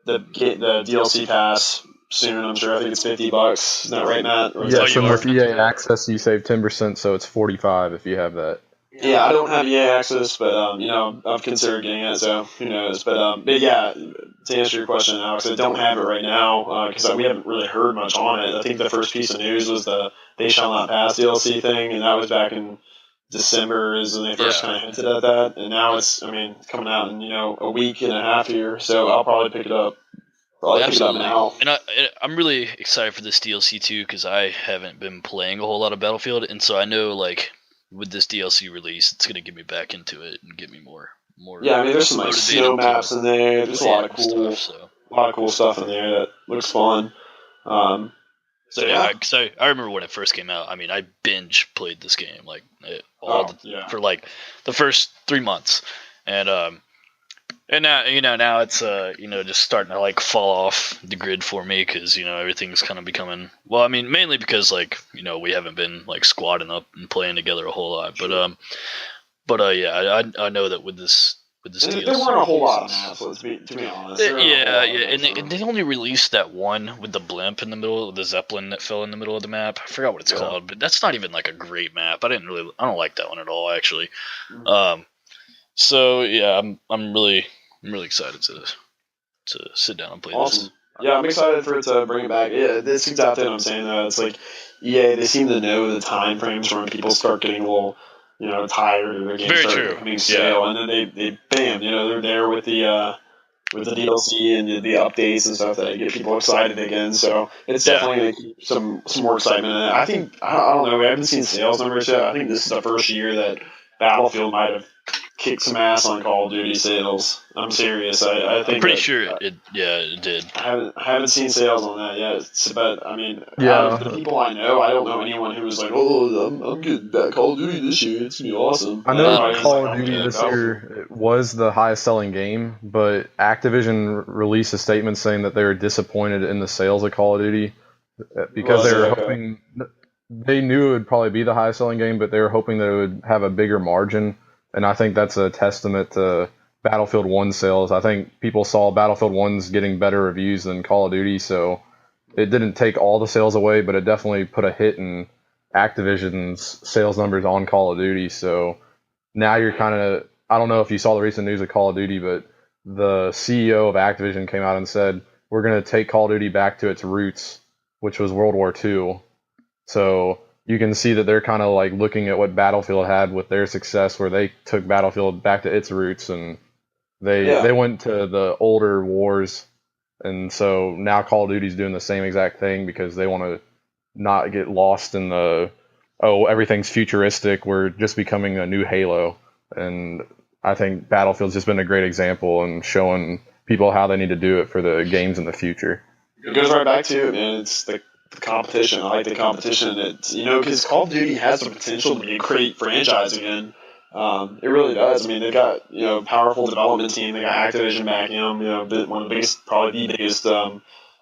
DLC pass soon. I'm sure. I think it's $50. Isn't that right, Matt? Yeah. So with EA Access, you save 10%, so it's 45 if you have that. Yeah, I don't have EA Access, but I've considered getting it. So who knows? But yeah, to answer your question, Alex, I don't have it right now because we haven't really heard much on it. I think the first piece of news was the They Shall Not Pass DLC thing, and that was back in December is when they first kind of hinted at that, and now it's coming out in a week and a half here, so I'll probably pick it up. Absolutely. Now. And I'm really excited for this DLC too because I haven't been playing a whole lot of Battlefield, and so I know with this DLC release, it's gonna get me back into it and get me more. Yeah, I mean, there's some snow maps in there. There's a lot of cool stuff in there that looks fun. Because I remember when it first came out. I mean, I binge played this game for the first 3 months, and now it's just starting to fall off the grid for me because everything's kind of becoming mainly because we haven't been squadding up and playing together a whole lot, I know that with this DLC, there weren't a whole lot of maps, to be honest. And they only released that one with the blimp in the middle, the Zeppelin that fell in the middle of the map. I forgot what it's called, but that's not even a great map. I don't like that one at all, actually. I'm really excited to sit down and play this. Yeah, I'm excited for it to bring it back. Yeah, that's exactly what I'm saying, though. It's like EA, they seem to know the time frames when people start getting a little tired of their games start becoming stale, and then they bam, they're there with the DLC and the updates and stuff that get people excited again. So it's definitely going to keep some more excitement in it. I think, I don't know, we haven't seen sales numbers yet. I think this is the first year that Battlefield might have kicked some ass on Call of Duty sales. I'm serious. I think I'm pretty sure it did. I haven't seen sales on that yet. But out of the people I know, I don't know anyone who was like, "Oh, I'm getting back Call of Duty this year. It's gonna be awesome." I know Call of Duty this year was the highest selling game, but Activision released a statement saying that they were disappointed in the sales of Call of Duty because they were hoping. They knew it would probably be the highest selling game, but they were hoping that it would have a bigger margin. And I think that's a testament to Battlefield 1 sales. I think people saw Battlefield 1's getting better reviews than Call of Duty, so it didn't take all the sales away, but it definitely put a hit in Activision's sales numbers on Call of Duty. So now you're kind of, I don't know if you saw the recent news of Call of Duty, but the CEO of Activision came out and said, we're going to take Call of Duty back to its roots, which was World War II. So you can see that they're kind of like looking at what Battlefield had with their success, where they took Battlefield back to its roots and they went to the older wars. And so now Call of Duty's doing the same exact thing because they want to not get lost in the, oh, everything's futuristic, we're just becoming a new Halo. And I think Battlefield's just been a great example and showing people how they need to do it for the games in the future. It goes right back to it, man. It's the competition. I like the competition. It's, because Call of Duty has the potential to be a great franchise again. It really does. I mean, they've got powerful development team. They got Activision backing them. One of the biggest, probably the biggest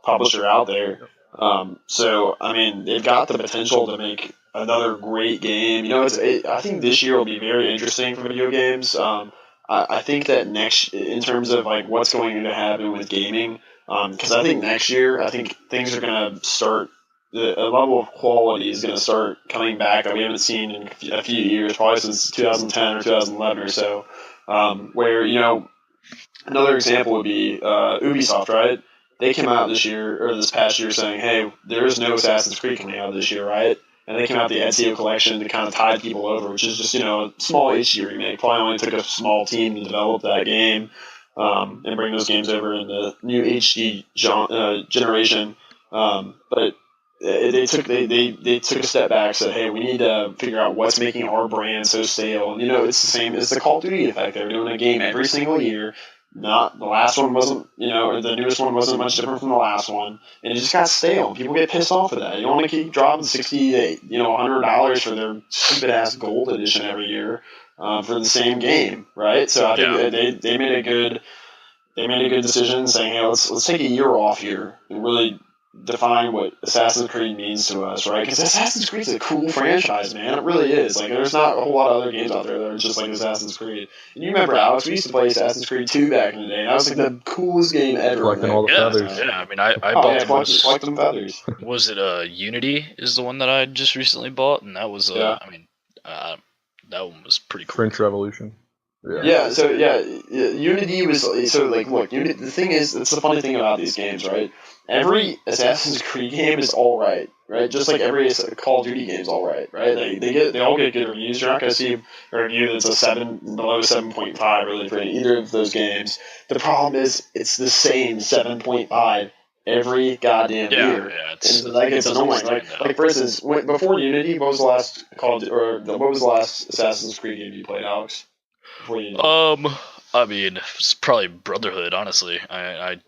publisher out there. So I mean, they've got the potential to make another great game. I think this year will be very interesting for video games. I think that in terms of like what's going to happen with gaming, because I think next year, I think things are going to start. A level of quality is going to start coming back that we haven't seen in a few years, probably since 2010 or 2011 or so. Where another example would be Ubisoft, right? They came out this past year saying, hey, there is no Assassin's Creed coming out this year, right? And they came out with the Ezio collection to kind of tide people over, which is just, a small HD remake. Probably only took a small team to develop that game and bring those games over in the new HD generation. But they took a step back, said, hey, we need to figure out what's making our brand so stale. And, it's the same as the Call of Duty effect. They're doing a game every single year. Not the last one wasn't, or the newest one wasn't much different from the last one, and it just got stale. People get pissed off at that. You don't want to keep dropping $60 to $100 for their stupid ass gold edition every year for the same game, right? So I think they made a good decision saying, hey, let's take a year off here and really define what Assassin's Creed means to us, right? Because Assassin's Creed's a cool franchise, man. It really is. Like, there's not a whole lot of other games out there that are just like Assassin's Creed. And you remember, Alex, we used to play Assassin's Creed 2 back in the day, and that was like the coolest game ever. Collecting all the feathers. Yeah, I mean, I bought collect them feathers. Was it Unity is the one that I just recently bought, and that was, that one was pretty cool. French Revolution. Unity was look. Unity, the thing is, it's the funny thing about these games, right? Every Assassin's Creed game is all right? Just like every Call of Duty game is all right? They all get good reviews. You're not going to see a review that's below 7.5 really for either of those games. The problem is, it's the same 7.5 every goddamn year. Yeah, it's annoying. Like for instance, before Unity, what was the last what was the last Assassin's Creed game you played, Alex? I mean, it's probably Brotherhood, honestly.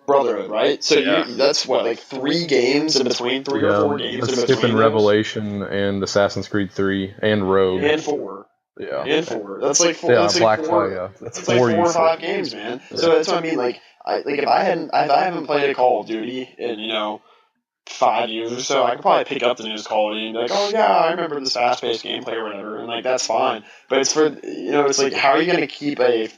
Brotherhood, right? So that's what, like 3 games in between, 3 or 4 games in between. Skipping Revelation and Assassin's Creed 3 and Rogue and 4. Yeah, and 4. That's like 4. Yeah, that's Black like 4. Flag. Yeah, that's like 4 or 5 games, man. Yeah. So that's what I mean. Like, if I haven't played a Call of Duty in 5 years or so, I could probably pick up the newest Call of Duty and be like, oh yeah, I remember this fast-paced gameplay or whatever, and like that's fine. But it's for it's like, how are you going to keep a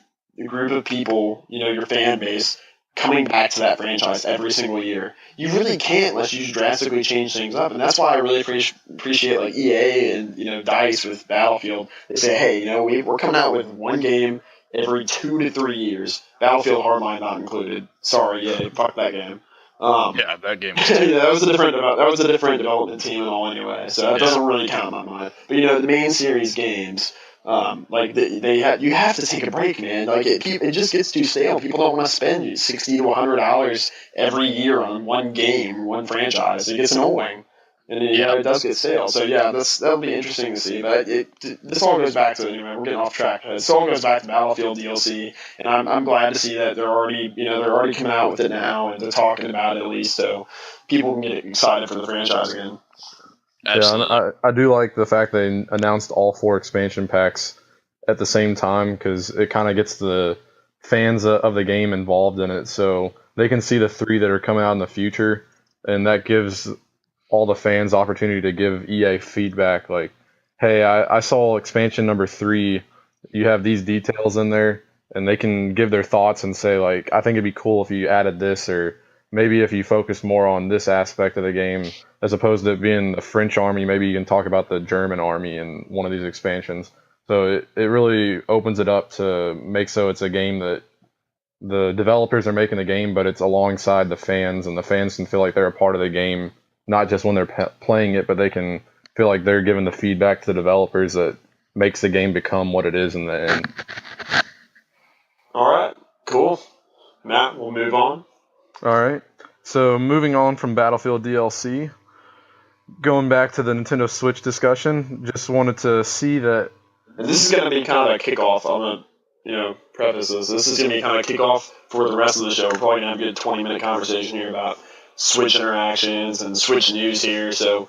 group of people, your fan base, coming back to that franchise every single year? You really can't unless you drastically change things up, and that's why I really appreciate like EA and DICE with Battlefield. They say, hey, we're coming out with one game every 2 to 3 years. Battlefield Hardline not included. Sorry, EA, fuck that game. That game. That was a different development team and all anyway, so that doesn't really count in my mind. But the main series games, you have to take a break, man. Like it just gets too stale. People don't want to spend $60 to $100 every year on one game, one franchise. It gets annoying, and it does get stale. So that'll be interesting to see. But this all goes back to, anyway, we're getting off track. This all goes back to Battlefield DLC, and I'm glad to see that they're already coming out with it now, and they're talking about it at least, so people can get excited for the franchise again. Absolutely. Yeah, and I do like the fact they announced all 4 expansion packs at the same time, because it kind of gets the fans of the game involved in it, so they can see the 3 that are coming out in the future, and that gives all the fans opportunity to give EA feedback, like, hey, I saw expansion number 3, you have these details in there, and they can give their thoughts and say, like, I think it'd be cool if you added this, or maybe if you focus more on this aspect of the game, as opposed to it being the French army, maybe you can talk about the German army in one of these expansions. So it really opens it up to make so it's a game that the developers are making the game, but it's alongside the fans, and the fans can feel like they're a part of the game, not just when they're playing it, but they can feel like they're giving the feedback to the developers that makes the game become what it is in the end. All right, cool. Matt, we'll move on. All right. So moving on from Battlefield DLC, going back to the Nintendo Switch discussion, just wanted to see that. And this is going to be kind of a kickoff. I'm going to, preface this. This is going to be kind of a kickoff for the rest of the show. We're probably going to have a good 20-minute conversation here about Switch interactions and Switch news here. So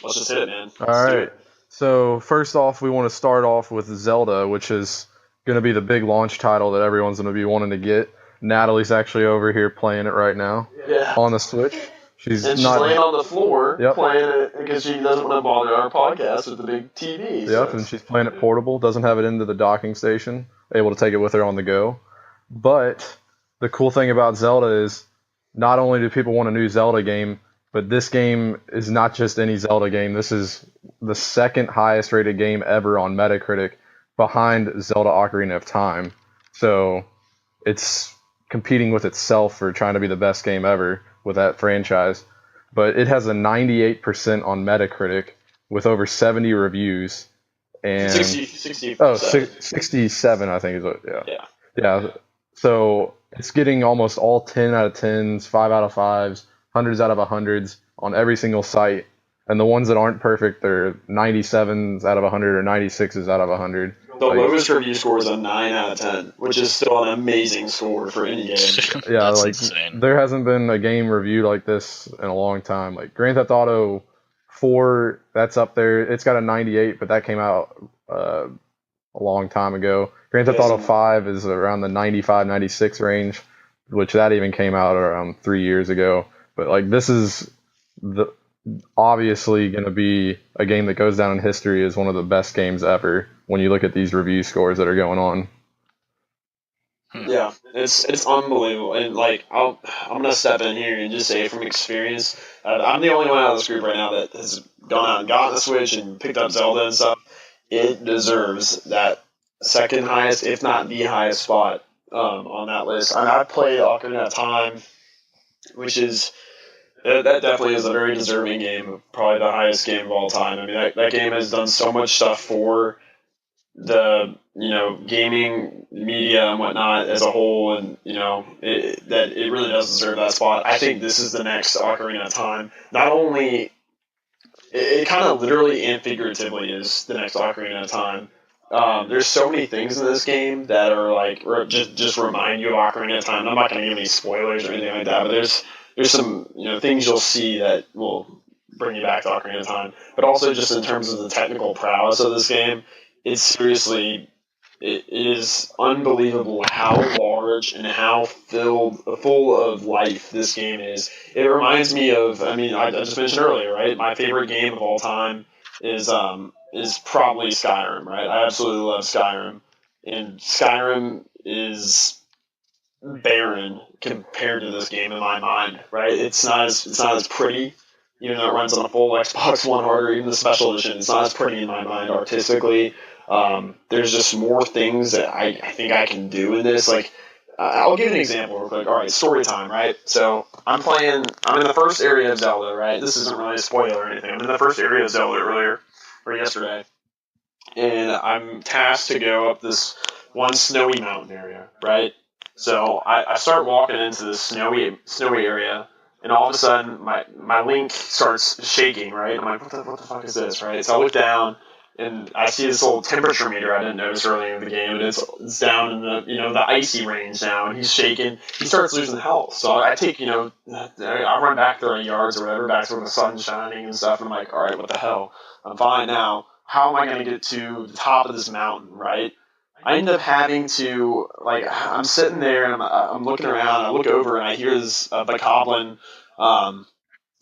let's just hit it, man. All right. So first off, we want to start off with Zelda, which is going to be the big launch title that everyone's going to be wanting to get. Natalie's actually over here playing it right now on the Switch. She's laying on the floor playing it because she doesn't want to bother our podcast with the big TV. Yep, and she's playing it portable, doesn't have it into the docking station, able to take it with her on the go. But the cool thing about Zelda is not only do people want a new Zelda game, but this game is not just any Zelda game. This is the second highest rated game ever on Metacritic, behind Zelda Ocarina of Time. So it's competing with itself for trying to be the best game ever with that franchise. But it has a 98% on Metacritic with over 70 reviews. And 67, I think is what, yeah. So it's getting almost all 10 out of 10s, 5 out of 5s, hundreds out of 100s on every single site. And the ones that aren't perfect, they're 97s out of 100 or 96s out of 100. The lowest review score is a 9 out of 10, which is still an amazing score for any game. Yeah, That's like insane. There hasn't been a game reviewed like this in a long time. Like Grand Theft Auto 4, that's up there. It's got a 98, but that came out a long time ago. Grand Theft Auto 5 is around the 95, 96 range, which that even came out around 3 years ago. But like this is obviously going to be a game that goes down in history as one of the best games ever when you look at these review scores that are going on. Yeah, it's unbelievable. And like I'm gonna step in here and just say from experience, I'm the only one out of this group right now that has gone out and gotten a Switch and picked up Zelda and stuff. It deserves that second highest, if not the highest spot on that list. I've played Ocarina of Time, which is that definitely is a very deserving game, probably the highest game of all time. I mean, that game has done so much stuff for the gaming media and whatnot as a whole, and that it really does deserve that spot. I think this is the next Ocarina of Time. Not only it kind of literally and figuratively is the next Ocarina of Time. There's so many things in this game that are like just remind you of Ocarina of Time. I'm not going to give any spoilers or anything like that, but there's some things you'll see that will bring you back to Ocarina of Time. But also just in terms of the technical prowess of this game, it's seriously, it is unbelievable how large and how full of life this game is. It reminds me of, I just mentioned earlier, right? My favorite game of all time is probably Skyrim, right? I absolutely love Skyrim. And Skyrim is barren compared to this game in my mind, right? It's not as pretty, even though it runs on a full Xbox One hardware, even the special edition. It's not as pretty in my mind artistically. There's just more things that I think I can do in this. Like, I'll give you an example real quick. All right, story time, right? So I'm in the first area of Zelda, right? This isn't really a spoiler or anything. I'm in the first area of Zelda yesterday, and I'm tasked to go up this one snowy mountain area, right? So I start walking into this snowy area, and all of a sudden my Link starts shaking, right? I'm like, what the fuck is this, right? So I look down, and I see this little temperature meter I didn't notice earlier in the game, and it's down in the icy range now, and he's shaking. He starts losing health. So I take, I run back 30 yards or whatever, back to where the sun's shining and stuff, and I'm like, all right, what the hell? I'm fine now. How am I going to get to the top of this mountain, right? I end up having to, I'm sitting there, and I'm looking around, I look over, and I hear this bokoblin,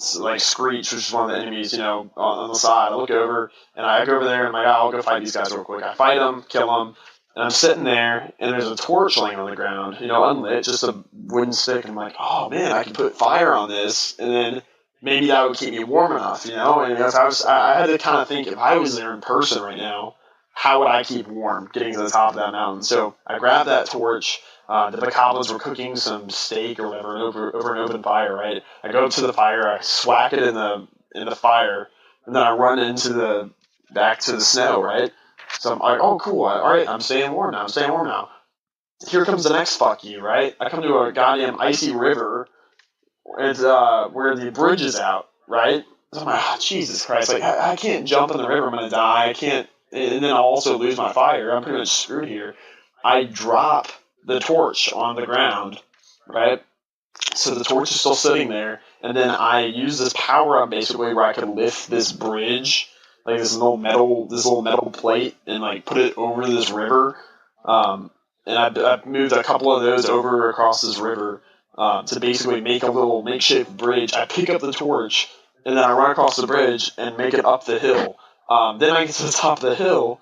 Screech, which is one of the enemies, on the side. I look over, and I go over there, and I'm like, I'll go fight these guys real quick. I fight them, kill them, and I'm sitting there, and there's a torch laying on the ground, unlit, just a wooden stick, and I'm like, oh man, I can put fire on this, and then maybe that would keep me warm enough, and I had to kind of think, if I was there in person right now, how would I keep warm getting to the top of that mountain? So I grabbed that torch. The bokoblins were cooking some steak or whatever over an open fire, right? I go up to the fire, I swack it in the fire, and then I run back to the snow, right? So I'm like, oh, cool. All right, I'm staying warm now. Here comes the next fuck you, right? I come to a goddamn icy river. It's where the bridge is out, right? So I'm like, oh, Jesus Christ! Like, I can't jump in the river. I'm gonna die. I can't, and then I'll also lose my fire. I'm pretty much screwed here. I drop the torch on the ground, right? So the torch is still sitting there, and then I use this power up basically where I can lift this bridge, like this little metal plate, and like put it over this river. And I moved a couple of those over across this river to basically make a little makeshift bridge. I pick up the torch, and then I run across the bridge and make it up the hill. Then I get to the top of the hill,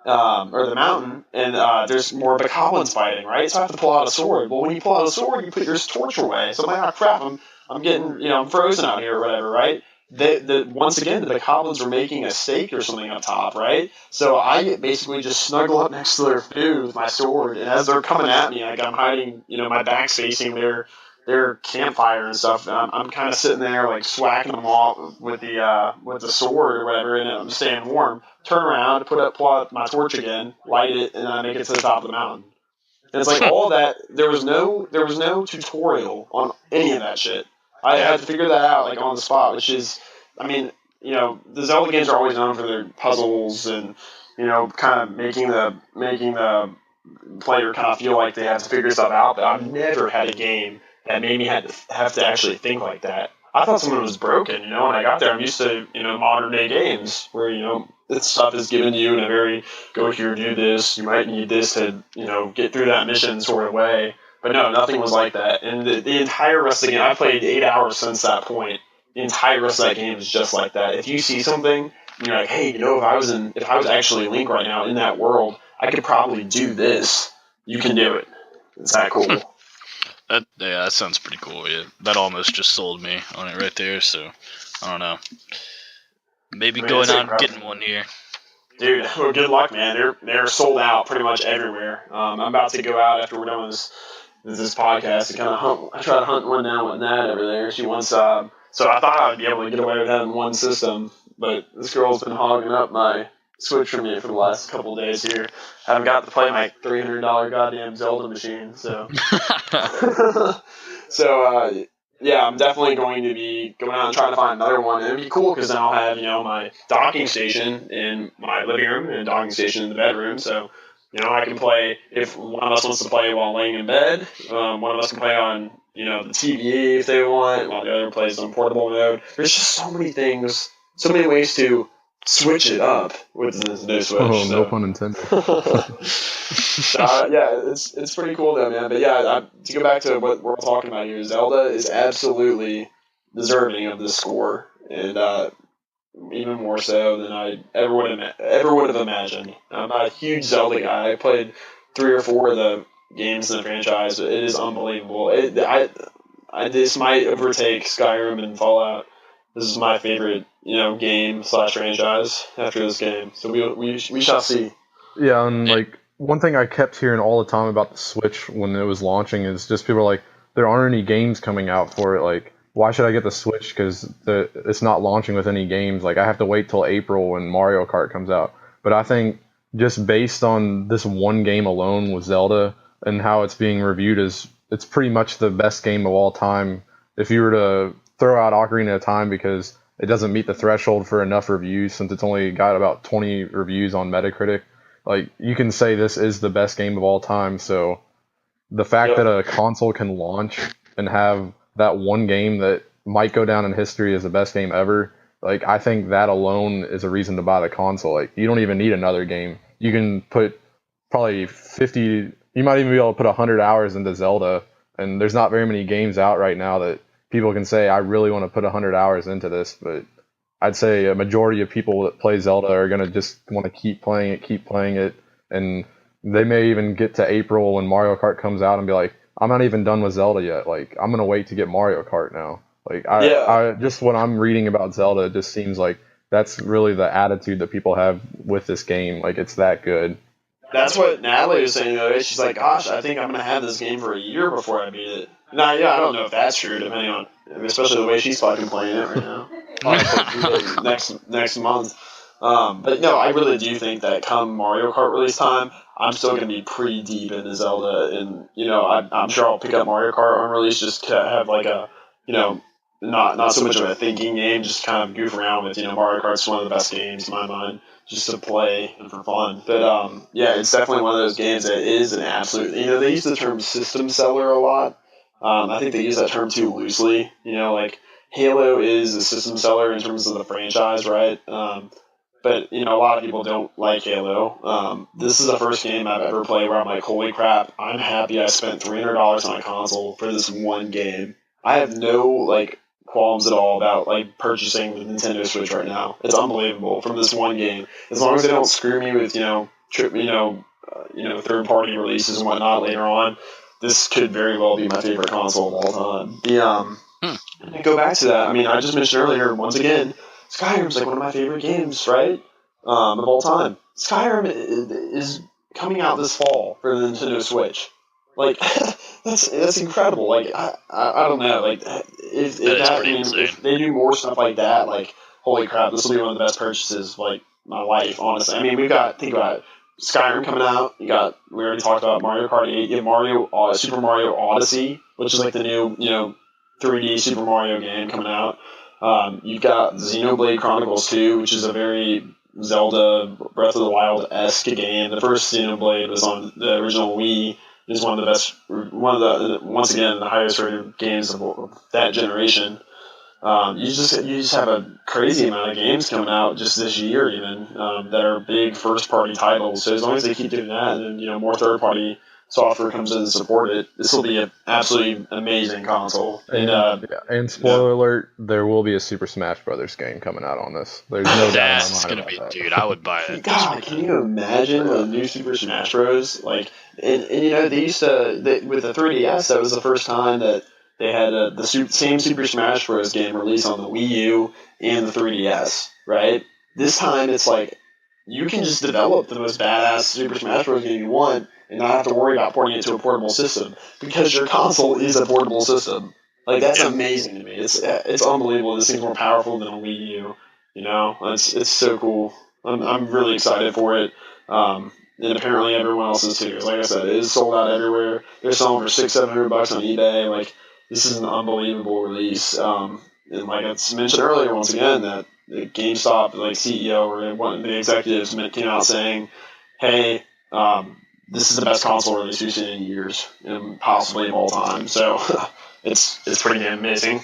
or the mountain, and there's more bokoblins fighting, right? So I have to pull out a sword. Well, when you pull out a sword, you put your torch away. So I'm like, oh crap, I'm getting, I'm frozen out here or whatever, right? Once again, the bokoblins were making a steak or something up top, right? So I basically just snuggle up next to their food with my sword, and as they're coming at me, like I'm hiding, my back's facing their campfire and stuff. I'm kind of sitting there like swacking them off with the sword or whatever, and I'm staying warm. Turn around, pull out my torch again, light it, and I make it to the top of the mountain. And it's like all of that. There was no tutorial on any of that shit. I had to figure that out like on the spot, which is, I mean, the Zelda games are always known for their puzzles and kind of making the player kind of feel like they have to figure stuff out. But I've never had a game that made me have to actually think like that. I thought someone was broken, when I got there. I'm used to, modern day games where, this stuff is given to you in a very, go here, do this, you might need this to, get through that mission sort of way. But no, nothing was like that. And the entire rest of the game, I played 8 hours since that point. The entire rest of that game is just like that. If you see something, and you're like, hey, if I was actually Link right now in that world, I could probably do this. You can do it. It's that cool. That sounds pretty cool. Yeah, that almost just sold me on it right there. So I don't know. Maybe going out and getting one here. Dude, well, good luck, man. They're sold out pretty much everywhere. I'm about to go out after we're done with this podcast to kind of try to hunt one down with Nat over there. She wants so I thought I would be able to get away with having one system, but this girl's been hogging up my Switch from me for the last couple of days here. I haven't got to play my $300 goddamn Zelda machine, so. Yeah, I'm definitely going to be going out and trying to find another one. It'd be cool because then I'll have, my docking station in my living room and a docking station in the bedroom. So, I can play, if one of us wants to play while laying in bed, one of us can play on, the TV if they want, while the other plays on portable mode. There's just so many things, so many ways to switch it up with the new Switch. Oh, so. No pun intended. Yeah, it's pretty cool though, man. But yeah, to go back to what we're talking about here, Zelda is absolutely deserving of this score, and even more so than I ever would have imagined. I'm not a huge Zelda guy. I played 3 or 4 of the games in the franchise. It is unbelievable. This might overtake Skyrim and Fallout. This is my favorite, game / franchise after this game. So we shall see. Yeah, and like one thing I kept hearing all the time about the Switch when it was launching is just people are like, there aren't any games coming out for it. Like, why should I get the Switch? Because it's not launching with any games. Like, I have to wait till April when Mario Kart comes out. But I think just based on this one game alone with Zelda and how it's being reviewed as it's pretty much the best game of all time. If you were to throw out Ocarina of Time because it doesn't meet the threshold for enough reviews, since it's only got about 20 reviews on Metacritic, like, you can say this is the best game of all time. So the fact that a console can launch and have that one game that might go down in history as the best game ever, like, I think that alone is a reason to buy the console. Like, you don't even need another game. You can put probably 50, you might even be able to put 100 hours into Zelda, and there's not very many games out right now that people can say, I really want to put 100 hours into this, but I'd say a majority of people that play Zelda are going to just want to keep playing it, and they may even get to April when Mario Kart comes out and be like, I'm not even done with Zelda yet. Like, I'm going to wait to get Mario Kart now. Like, I just what I'm reading about Zelda, it just seems like that's really the attitude that people have with this game. Like, it's that good. That's what Natalie was saying the other day. She's like, gosh, I think I'm going to have this game for a year before I beat it. Now, yeah, I don't know if that's true, depending on, especially the way she's fucking playing it right now. next month. But no, I really do think that come Mario Kart release time, I'm still going to be pretty deep into Zelda. And, I'm sure I'll pick up Mario Kart on release just to have like a, not so much of a thinking game, just kind of goof around with, Mario Kart's one of the best games in my mind, just to play and for fun. But yeah, it's definitely one of those games that is an absolute, they use the term system seller a lot. I think they use that term too loosely, like Halo is a system seller in terms of the franchise, right? But, a lot of people don't like Halo. This is the first game I've ever played where I'm like, holy crap, I'm happy I spent $300 on a console for this one game. I have no, like, qualms at all about, like, purchasing the Nintendo Switch right now. It's unbelievable from this one game. As long as they don't screw me with, third-party releases and whatnot later on, this could very well be my favorite console of all time. To go back to that, I mean, I just mentioned earlier, once again, Skyrim's like one of my favorite games, right? Of all time. Skyrim is coming out this fall for the Nintendo Switch. Like, that's incredible. Like, I don't know. Like, if they do more stuff like that, like, holy crap, this will be one of the best purchases of, like, my life, honestly. I mean, think about it. Skyrim coming out. We already talked about Mario Kart 8. You have Super Mario Odyssey, which is like the new, 3D Super Mario game coming out. You've got Xenoblade Chronicles 2, which is a very Zelda Breath of the Wild-esque game. The first Xenoblade was on the original Wii. It's one of the best, once again, the highest rated games of that generation. You just have a crazy amount of games coming out just this year even that are big first-party titles. So as long as they keep doing that, and then more third-party software comes in to support it, this will be an absolutely amazing console. And spoiler alert, there will be a Super Smash Brothers game coming out on this. There's no doubt in my mind about that. Dude, I would buy it. God, can you imagine a new Super Smash Bros? Like, and they used to, with the 3DS, that was the first time that they had the same Super Smash Bros. Game released on the Wii U and the 3DS, right? This time it's like, you can just develop the most badass Super Smash Bros. Game you want and not have to worry about porting it to a portable system because your console is a portable system. Like, that's amazing to me. It's unbelievable. This thing's more powerful than a Wii U. It's so cool. I'm really excited for it. And apparently everyone else is too. Because like I said, it is sold out everywhere. They're selling for $600-700 on eBay. Like, this is an unbelievable release. And like I mentioned earlier, once again, that the GameStop CEO or one of the executives came out saying, "Hey, this is the best console release we've seen in years, and possibly of all time." So it's pretty damn amazing.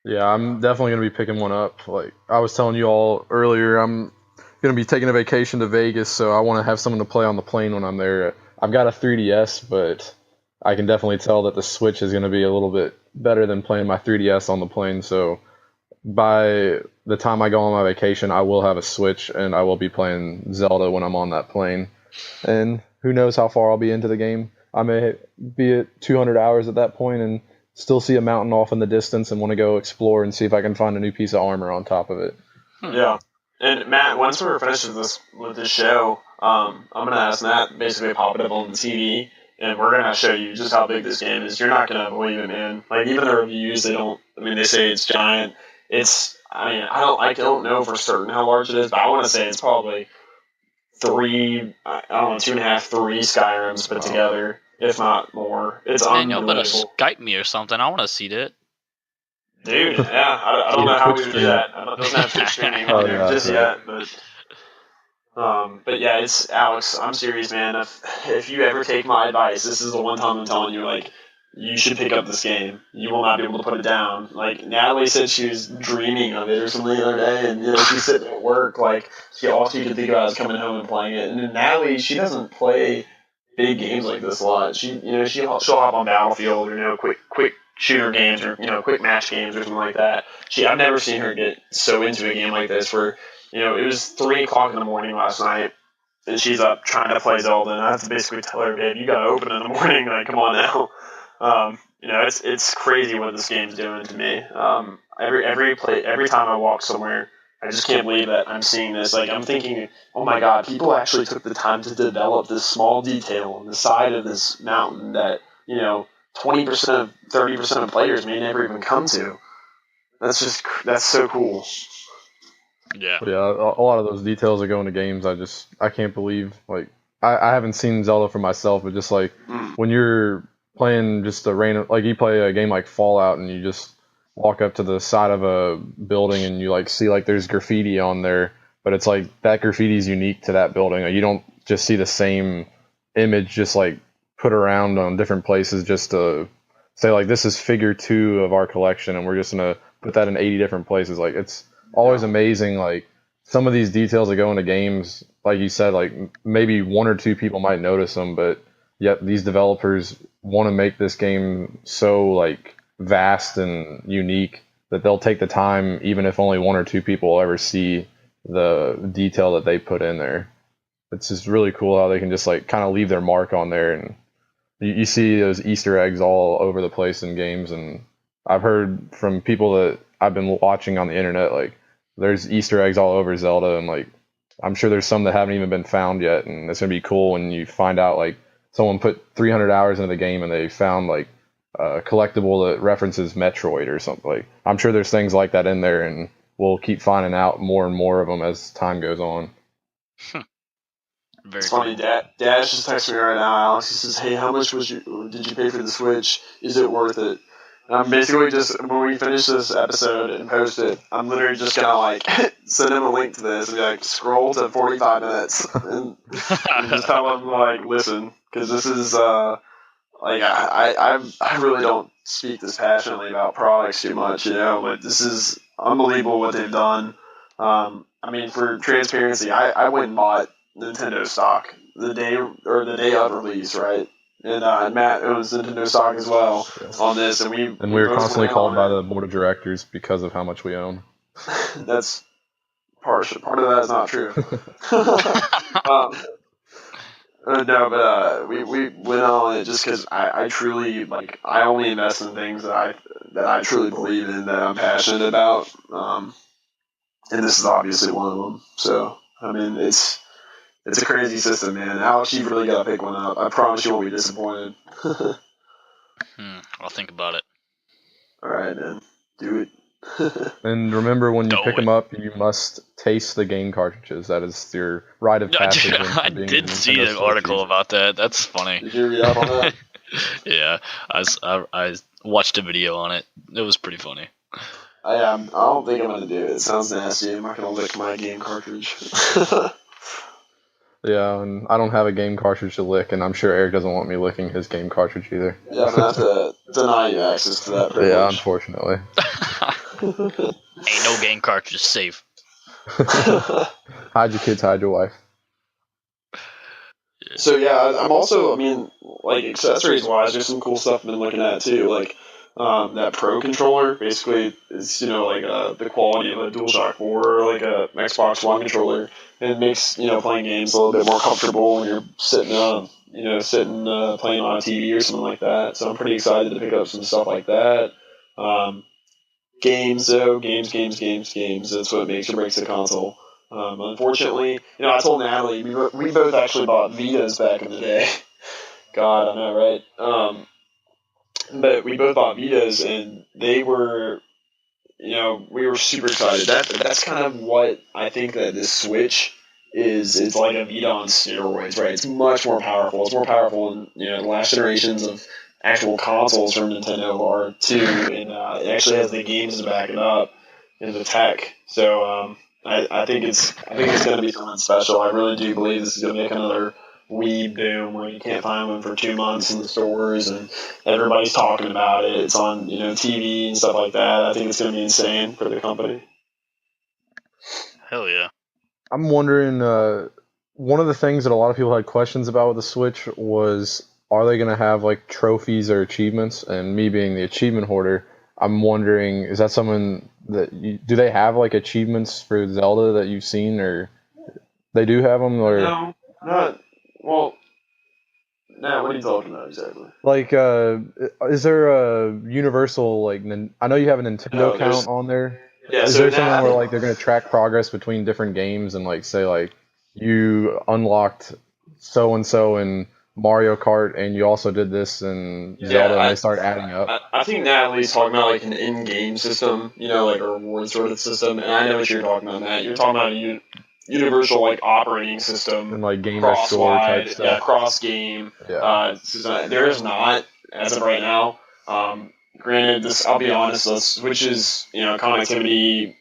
Yeah, I'm definitely gonna be picking one up. Like I was telling you all earlier, I'm gonna be taking a vacation to Vegas, so I want to have something to play on the plane when I'm there. I've got a 3DS, but I can definitely tell that the Switch is gonna be a little bit better than playing my 3DS on the plane. So by the time I go on my vacation, I will have a Switch, and I will be playing Zelda when I'm on that plane. And who knows how far I'll be into the game. I may be at 200 hours at that point and still see a mountain off in the distance and want to go explore and see if I can find a new piece of armor on top of it. Yeah. And Matt, once we're finished with this show, I'm going to ask Matt basically pop it up on the TV, and we're going to show you just how big this game is. You're not going to believe it, man. Like, even the reviews, they say it's giant. I don't know for certain how large it is, but I want to say it's probably 2.5, 3 Skyrims put together, if not more. It's unbelievable. Man, y'all better Skype me or something. I want to see that. Dude, yeah, I don't know how we would do that. I don't have Twitch streaming yet, but yeah, it's Alex. I'm serious, man. If you ever take my advice, this is the one time I'm telling you, like, you should pick up this game. You will not be able to put it down. Like, Natalie said she was dreaming of it or something the other day, and she's sitting at work, like, all she could think about is coming home and playing it. And then Natalie, she doesn't play big games like this a lot. She'll hop on Battlefield or quick shooter games or quick match games or something like that. I've never seen her get so into a game like this. It was 3:00 in the morning last night, and she's up trying to play Zelda, and I have to basically tell her, babe, you gotta open in the morning. Like, come on now. It's crazy what this game's doing to me. Every time I walk somewhere, I just can't believe that I'm seeing this. Like, I'm thinking, oh my god, people actually took the time to develop this small detail on the side of this mountain that 20%, 30% of players may never even come to. That's so cool. Yeah. But yeah, a lot of those details that go into games, I can't believe. Like, I haven't seen Zelda for myself, but just like when you're playing just a random, like you play a game like Fallout and you just walk up to the side of a building and you like see like there's graffiti on there, but it's like that graffiti is unique to that building. Like, you don't just see the same image just like put around on different places just to say like this is figure 2 of our collection and we're just gonna put that in 80 different places. Like, it's always amazing, like some of these details that go into games, like you said, like maybe 1 or 2 people might notice them, but yet these developers want to make this game so like vast and unique that they'll take the time, even if only 1 or 2 people will ever see the detail that they put in there. It's just really cool how they can just like kind of leave their mark on there, and you see those Easter eggs all over the place in games. And I've heard from people that I've been watching on the internet, like there's Easter eggs all over Zelda, and like I'm sure there's some that haven't even been found yet, and it's gonna be cool when you find out like someone put 300 hours into the game and they found like a collectible that references Metroid or something. Like, I'm sure there's things like that in there, and we'll keep finding out more and more of them as time goes on. It's funny. Dad just texted me right now, Alex. He says, "Hey, how much did you pay for the Switch? Is it worth it?" And I'm basically just, when we finish this episode and post it, I'm literally just gonna like send him a link to this and be like, scroll to 45 minutes and just tell him like, listen, because this is like I really don't speak this passionately about products too much, but this is unbelievable what they've done. I mean, for transparency, I went and bought Nintendo stock the day of release, right? And Matt owns Nintendo stock as well on this, and we were constantly called by the board of directors because of how much we own. That's part of that is not true. No, but we went on it just because I truly like, I only invest in things that I truly believe in, that I'm passionate about, and this is obviously one of them. So I mean, it's a crazy system, man. Alex, you've really got to pick one up. I promise you won't be disappointed. I'll think about it. All right, man. Do it. And remember, when you pick them up, you must taste the game cartridges. That is your rite of passage. I did see an article about that. That's funny. Did you read up on that? Yeah, I watched a video on it. It was pretty funny. I don't think I'm gonna do it. It sounds nasty. I'm not gonna lick my game cartridge. Yeah, and I don't have a game cartridge to lick, and I'm sure Eric doesn't want me licking his game cartridge either. Yeah, I'm gonna have to deny you access to that privilege. Yeah, unfortunately. Ain't no game cartridge safe. Hide your kids, hide your wife. So yeah, I'm also, I mean, like accessories wise, there's some cool stuff I've been looking at too. Like that Pro controller basically is, like the quality of a DualShock 4 or like a Xbox One controller. And it makes, playing games a little bit more comfortable when you're sitting playing on a TV or something like that. So I'm pretty excited to pick up some stuff like that. Games though, games. That's what makes or breaks the console. Unfortunately, I told Natalie, we both actually bought Vitas back in the day. God, I know, right? But we both bought Vitas, and they were, we were super excited. That's kind of what I think that this Switch is. It's like a Vita on steroids, right? It's much more powerful. It's more powerful than, the last generations of actual consoles from Nintendo are too, and it actually has the games to back it up and the tech. So I think it's going to be something special. I really do believe this is going to make another Wii boom where you can't find one for 2 months in the stores and everybody's talking about it. It's on TV and stuff like that. I think it's going to be insane for the company. Hell yeah. I'm wondering, one of the things that a lot of people had questions about with the Switch was, are they going to have like trophies or achievements? And me being the achievement hoarder, I'm wondering, is that something that do they have like achievements for Zelda that you've seen, or they do have them? Or No, not well. Nah, what are you talking about exactly? Like, is there a universal like? I know you have a Nintendo No, account on there. Yeah, Is so there now something I where think like they're gonna track progress between different games and like say like you unlocked so and so in Mario Kart and you also did this in Zelda and they start adding up? I think Natalie's talking about like an in-game system, like a reward sort of system, and I know what you're talking about, Matt. You're talking about a universal like operating system, And like gamer score type stuff. cross game. Yeah. System. There is not as of right now. Granted, this I'll be honest, the Switch's connectivity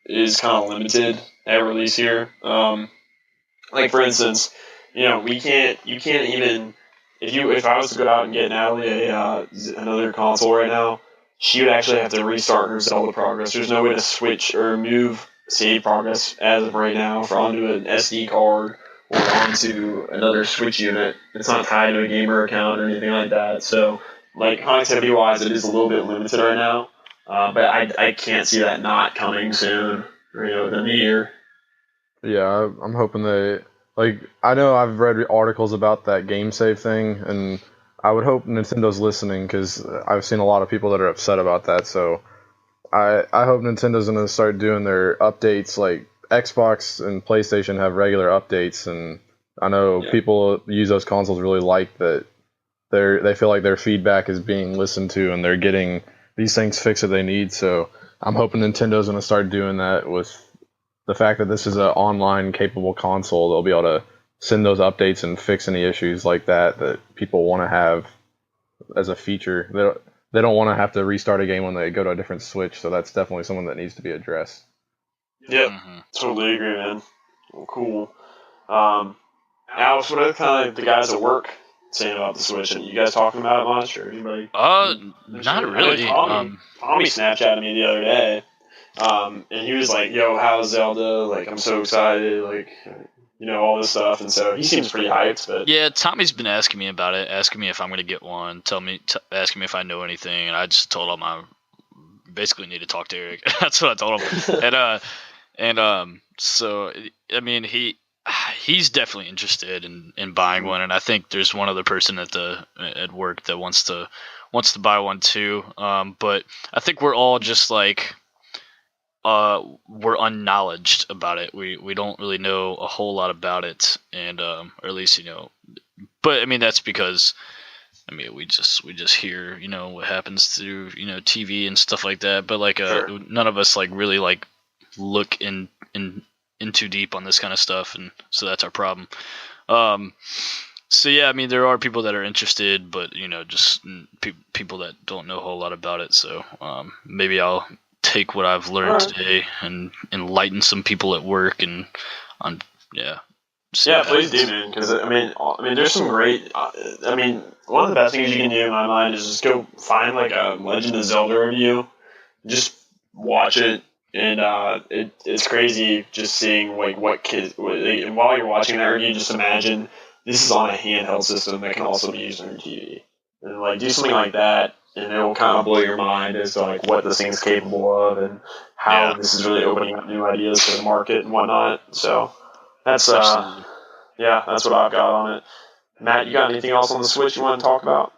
is kind of limited at release here. Like for instance, we can't. You can't even. If I was to go out and get Natalie another console right now, she would actually have to restart her Zelda progress. There's no way to switch or move save progress as of right now onto an SD card or onto another Switch unit. It's not tied to a gamer account or anything like that. So, like connectivity wise, it is a little bit limited right now. But I can't see that not coming soon. Within the year. Yeah, I'm hoping they like. I know I've read articles about that game save thing, and I would hope Nintendo's listening because I've seen a lot of people that are upset about that. So I hope Nintendo's gonna start doing their updates. Like Xbox and PlayStation have regular updates, and I know people use those consoles really like that. They feel like their feedback is being listened to, and they're getting these things fixed that they need. So I'm hoping Nintendo's gonna start doing that with the fact that this is an online capable console. They'll be able to send those updates and fix any issues like that people want to have as a feature. They don't want to have to restart a game when they go to a different Switch, so that's definitely something that needs to be addressed. Yep, totally agree, man. Well, cool. Alex, what are kind of the guys at work saying about the Switch? And you guys talking about it much, or anybody? Not really. Tommy Snapchatted me the other day. And he was like, "Yo, how's Zelda? Like, I'm so excited. Like, all this stuff." And so he seems pretty hyped. But yeah, Tommy's been asking me about it, asking me if I'm gonna get one, asking me if I know anything, and I just told him I basically need to talk to Eric. That's what I told him. So I mean, he's definitely interested in buying one, and I think there's one other person at work that wants to buy one too. But I think we're all just like. We're unknowledged about it. We don't really know a whole lot about it, and or at least But I mean that's because we just hear what happens through TV and stuff like that. But like none of us like really like look in too deep on this kind of stuff, and so that's our problem. So yeah, I mean there are people that are interested, but just people that don't know a whole lot about it. So maybe I'll take what I've learned today and enlighten some people at work and please do, man, because I mean there's some great one of the best things you can do in my mind is just go find like a Legend of Zelda review, just watch it, and it's crazy just seeing like what kids and while you're watching that review, just imagine this is on a handheld system that can also be used on your TV, and like do something like that. And it will kind of blow your mind as to like what this thing's capable of and how this is really opening up new ideas for the market and whatnot. So that's that's what I've got on it. Matt, you got anything else on the Switch you want to talk about?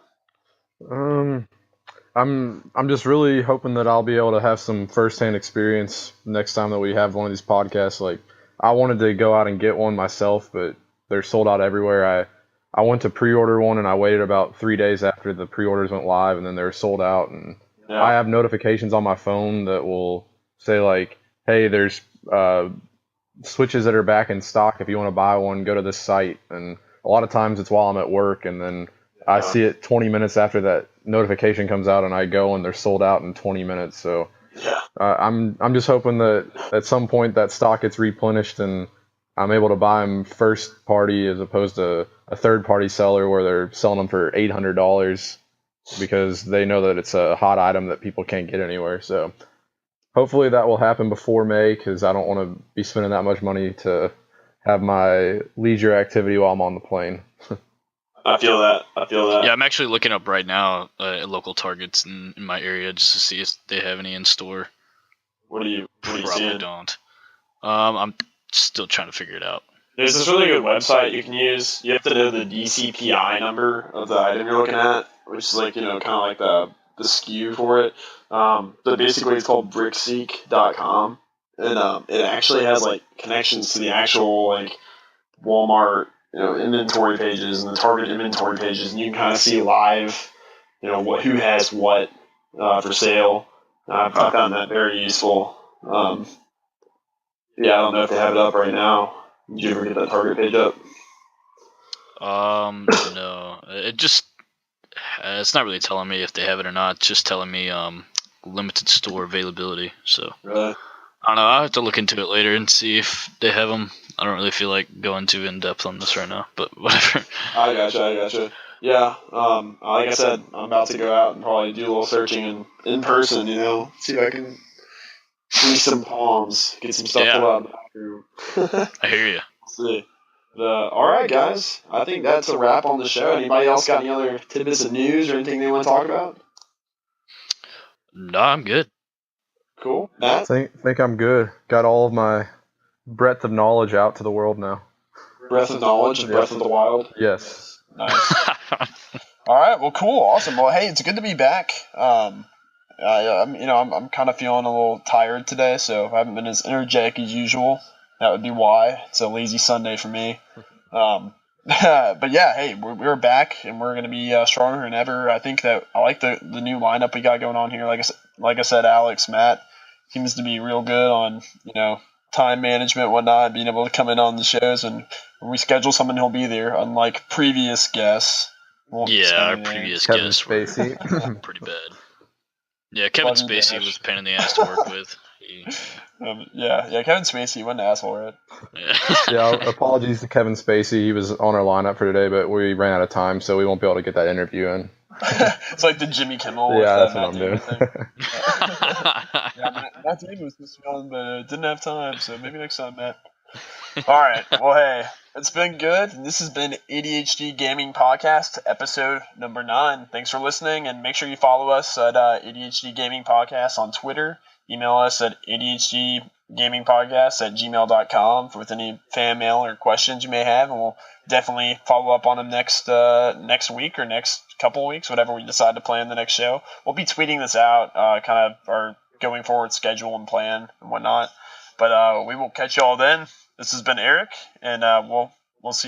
I'm just really hoping that I'll be able to have some firsthand experience next time that we have one of these podcasts. Like I wanted to go out and get one myself, but they're sold out everywhere. I went to pre-order one and I waited about 3 days after the pre-orders went live, and then they're sold out. And I have notifications on my phone that will say like, "Hey, there's Switches that are back in stock. If you want to buy one, go to this site." And a lot of times it's while I'm at work, and then I see it 20 minutes after that notification comes out, and I go and they're sold out in 20 minutes. So I'm just hoping that at some point that stock gets replenished and I'm able to buy them first party as opposed to a third party seller where they're selling them for $800 because they know that it's a hot item that people can't get anywhere. So hopefully that will happen before May because I don't want to be spending that much money to have my leisure activity while I'm on the plane. I feel that. Yeah, I'm actually looking up right now at local Targets in my area just to see if they have any in store. What are you Probably seeing? Don't. I'm still trying to figure it out. There's this really good website you can use. You have to know the DCPI number of the item you're looking at, which is like, kind of like the SKU for it. But basically it's called brickseek.com. And it actually has like connections to the actual like Walmart, inventory pages and the Target inventory pages, and you can kind of see live, who has what for sale. I found that very useful. Yeah, I don't know if they have it up right now. Did you ever get that Target page up? No. It's not really telling me if they have it or not. It's just telling me limited store availability. So Really? I don't know. I'll have to look into it later and see if they have them. I don't really feel like going too in depth on this right now, but whatever. I gotcha. Yeah. Like I said, I'm about to go out and probably do a little searching in person. See if I can see some palms, get some stuff pulled out of the bathroom. I hear you. See. All right, guys. I think that's a wrap on the show. Anybody else got any other tidbits of news or anything they want to talk about? No, I'm good. Cool. Matt? Think I'm good. Got all of my breadth of knowledge out to the world now. Breath of knowledge and breath of the wild? Yes. Nice. All right. Well, cool. Awesome. Well, hey, it's good to be back. I'm kind of feeling a little tired today, so I haven't been as energetic as usual. That would be why. It's a lazy Sunday for me. But yeah, hey, we're back and we're gonna be stronger than ever. I think that I like the new lineup we got going on here. Like I said, Alex, Matt seems to be real good on time management, and whatnot, being able to come in on the shows, and when we schedule someone, he'll be there. Unlike previous guests. Our previous guests were pretty bad. Yeah, Kevin Spacey was a pain in the ass to work with. Kevin Spacey wasn't an asshole, right? Yeah, apologies to Kevin Spacey. He was on our lineup for today, but we ran out of time, so we won't be able to get that interview in. It's like the Jimmy Kimmel. Yeah, that's what I'm doing. Matt Damon was supposed to be on, but didn't have time, so maybe next time, Matt. All right. Well, hey, it's been good. This has been ADHD Gaming Podcast, episode number 9. Thanks for listening, and make sure you follow us at ADHD Gaming Podcast on Twitter. Email us at ADHDgamingpodcast@gmail.com with any fan mail or questions you may have, and we'll definitely follow up on them next week or next couple of weeks, whatever we decide to plan the next show. We'll be tweeting this out, kind of our going forward schedule and plan and whatnot. But we will catch you all then. This has been Eric, and we'll see you.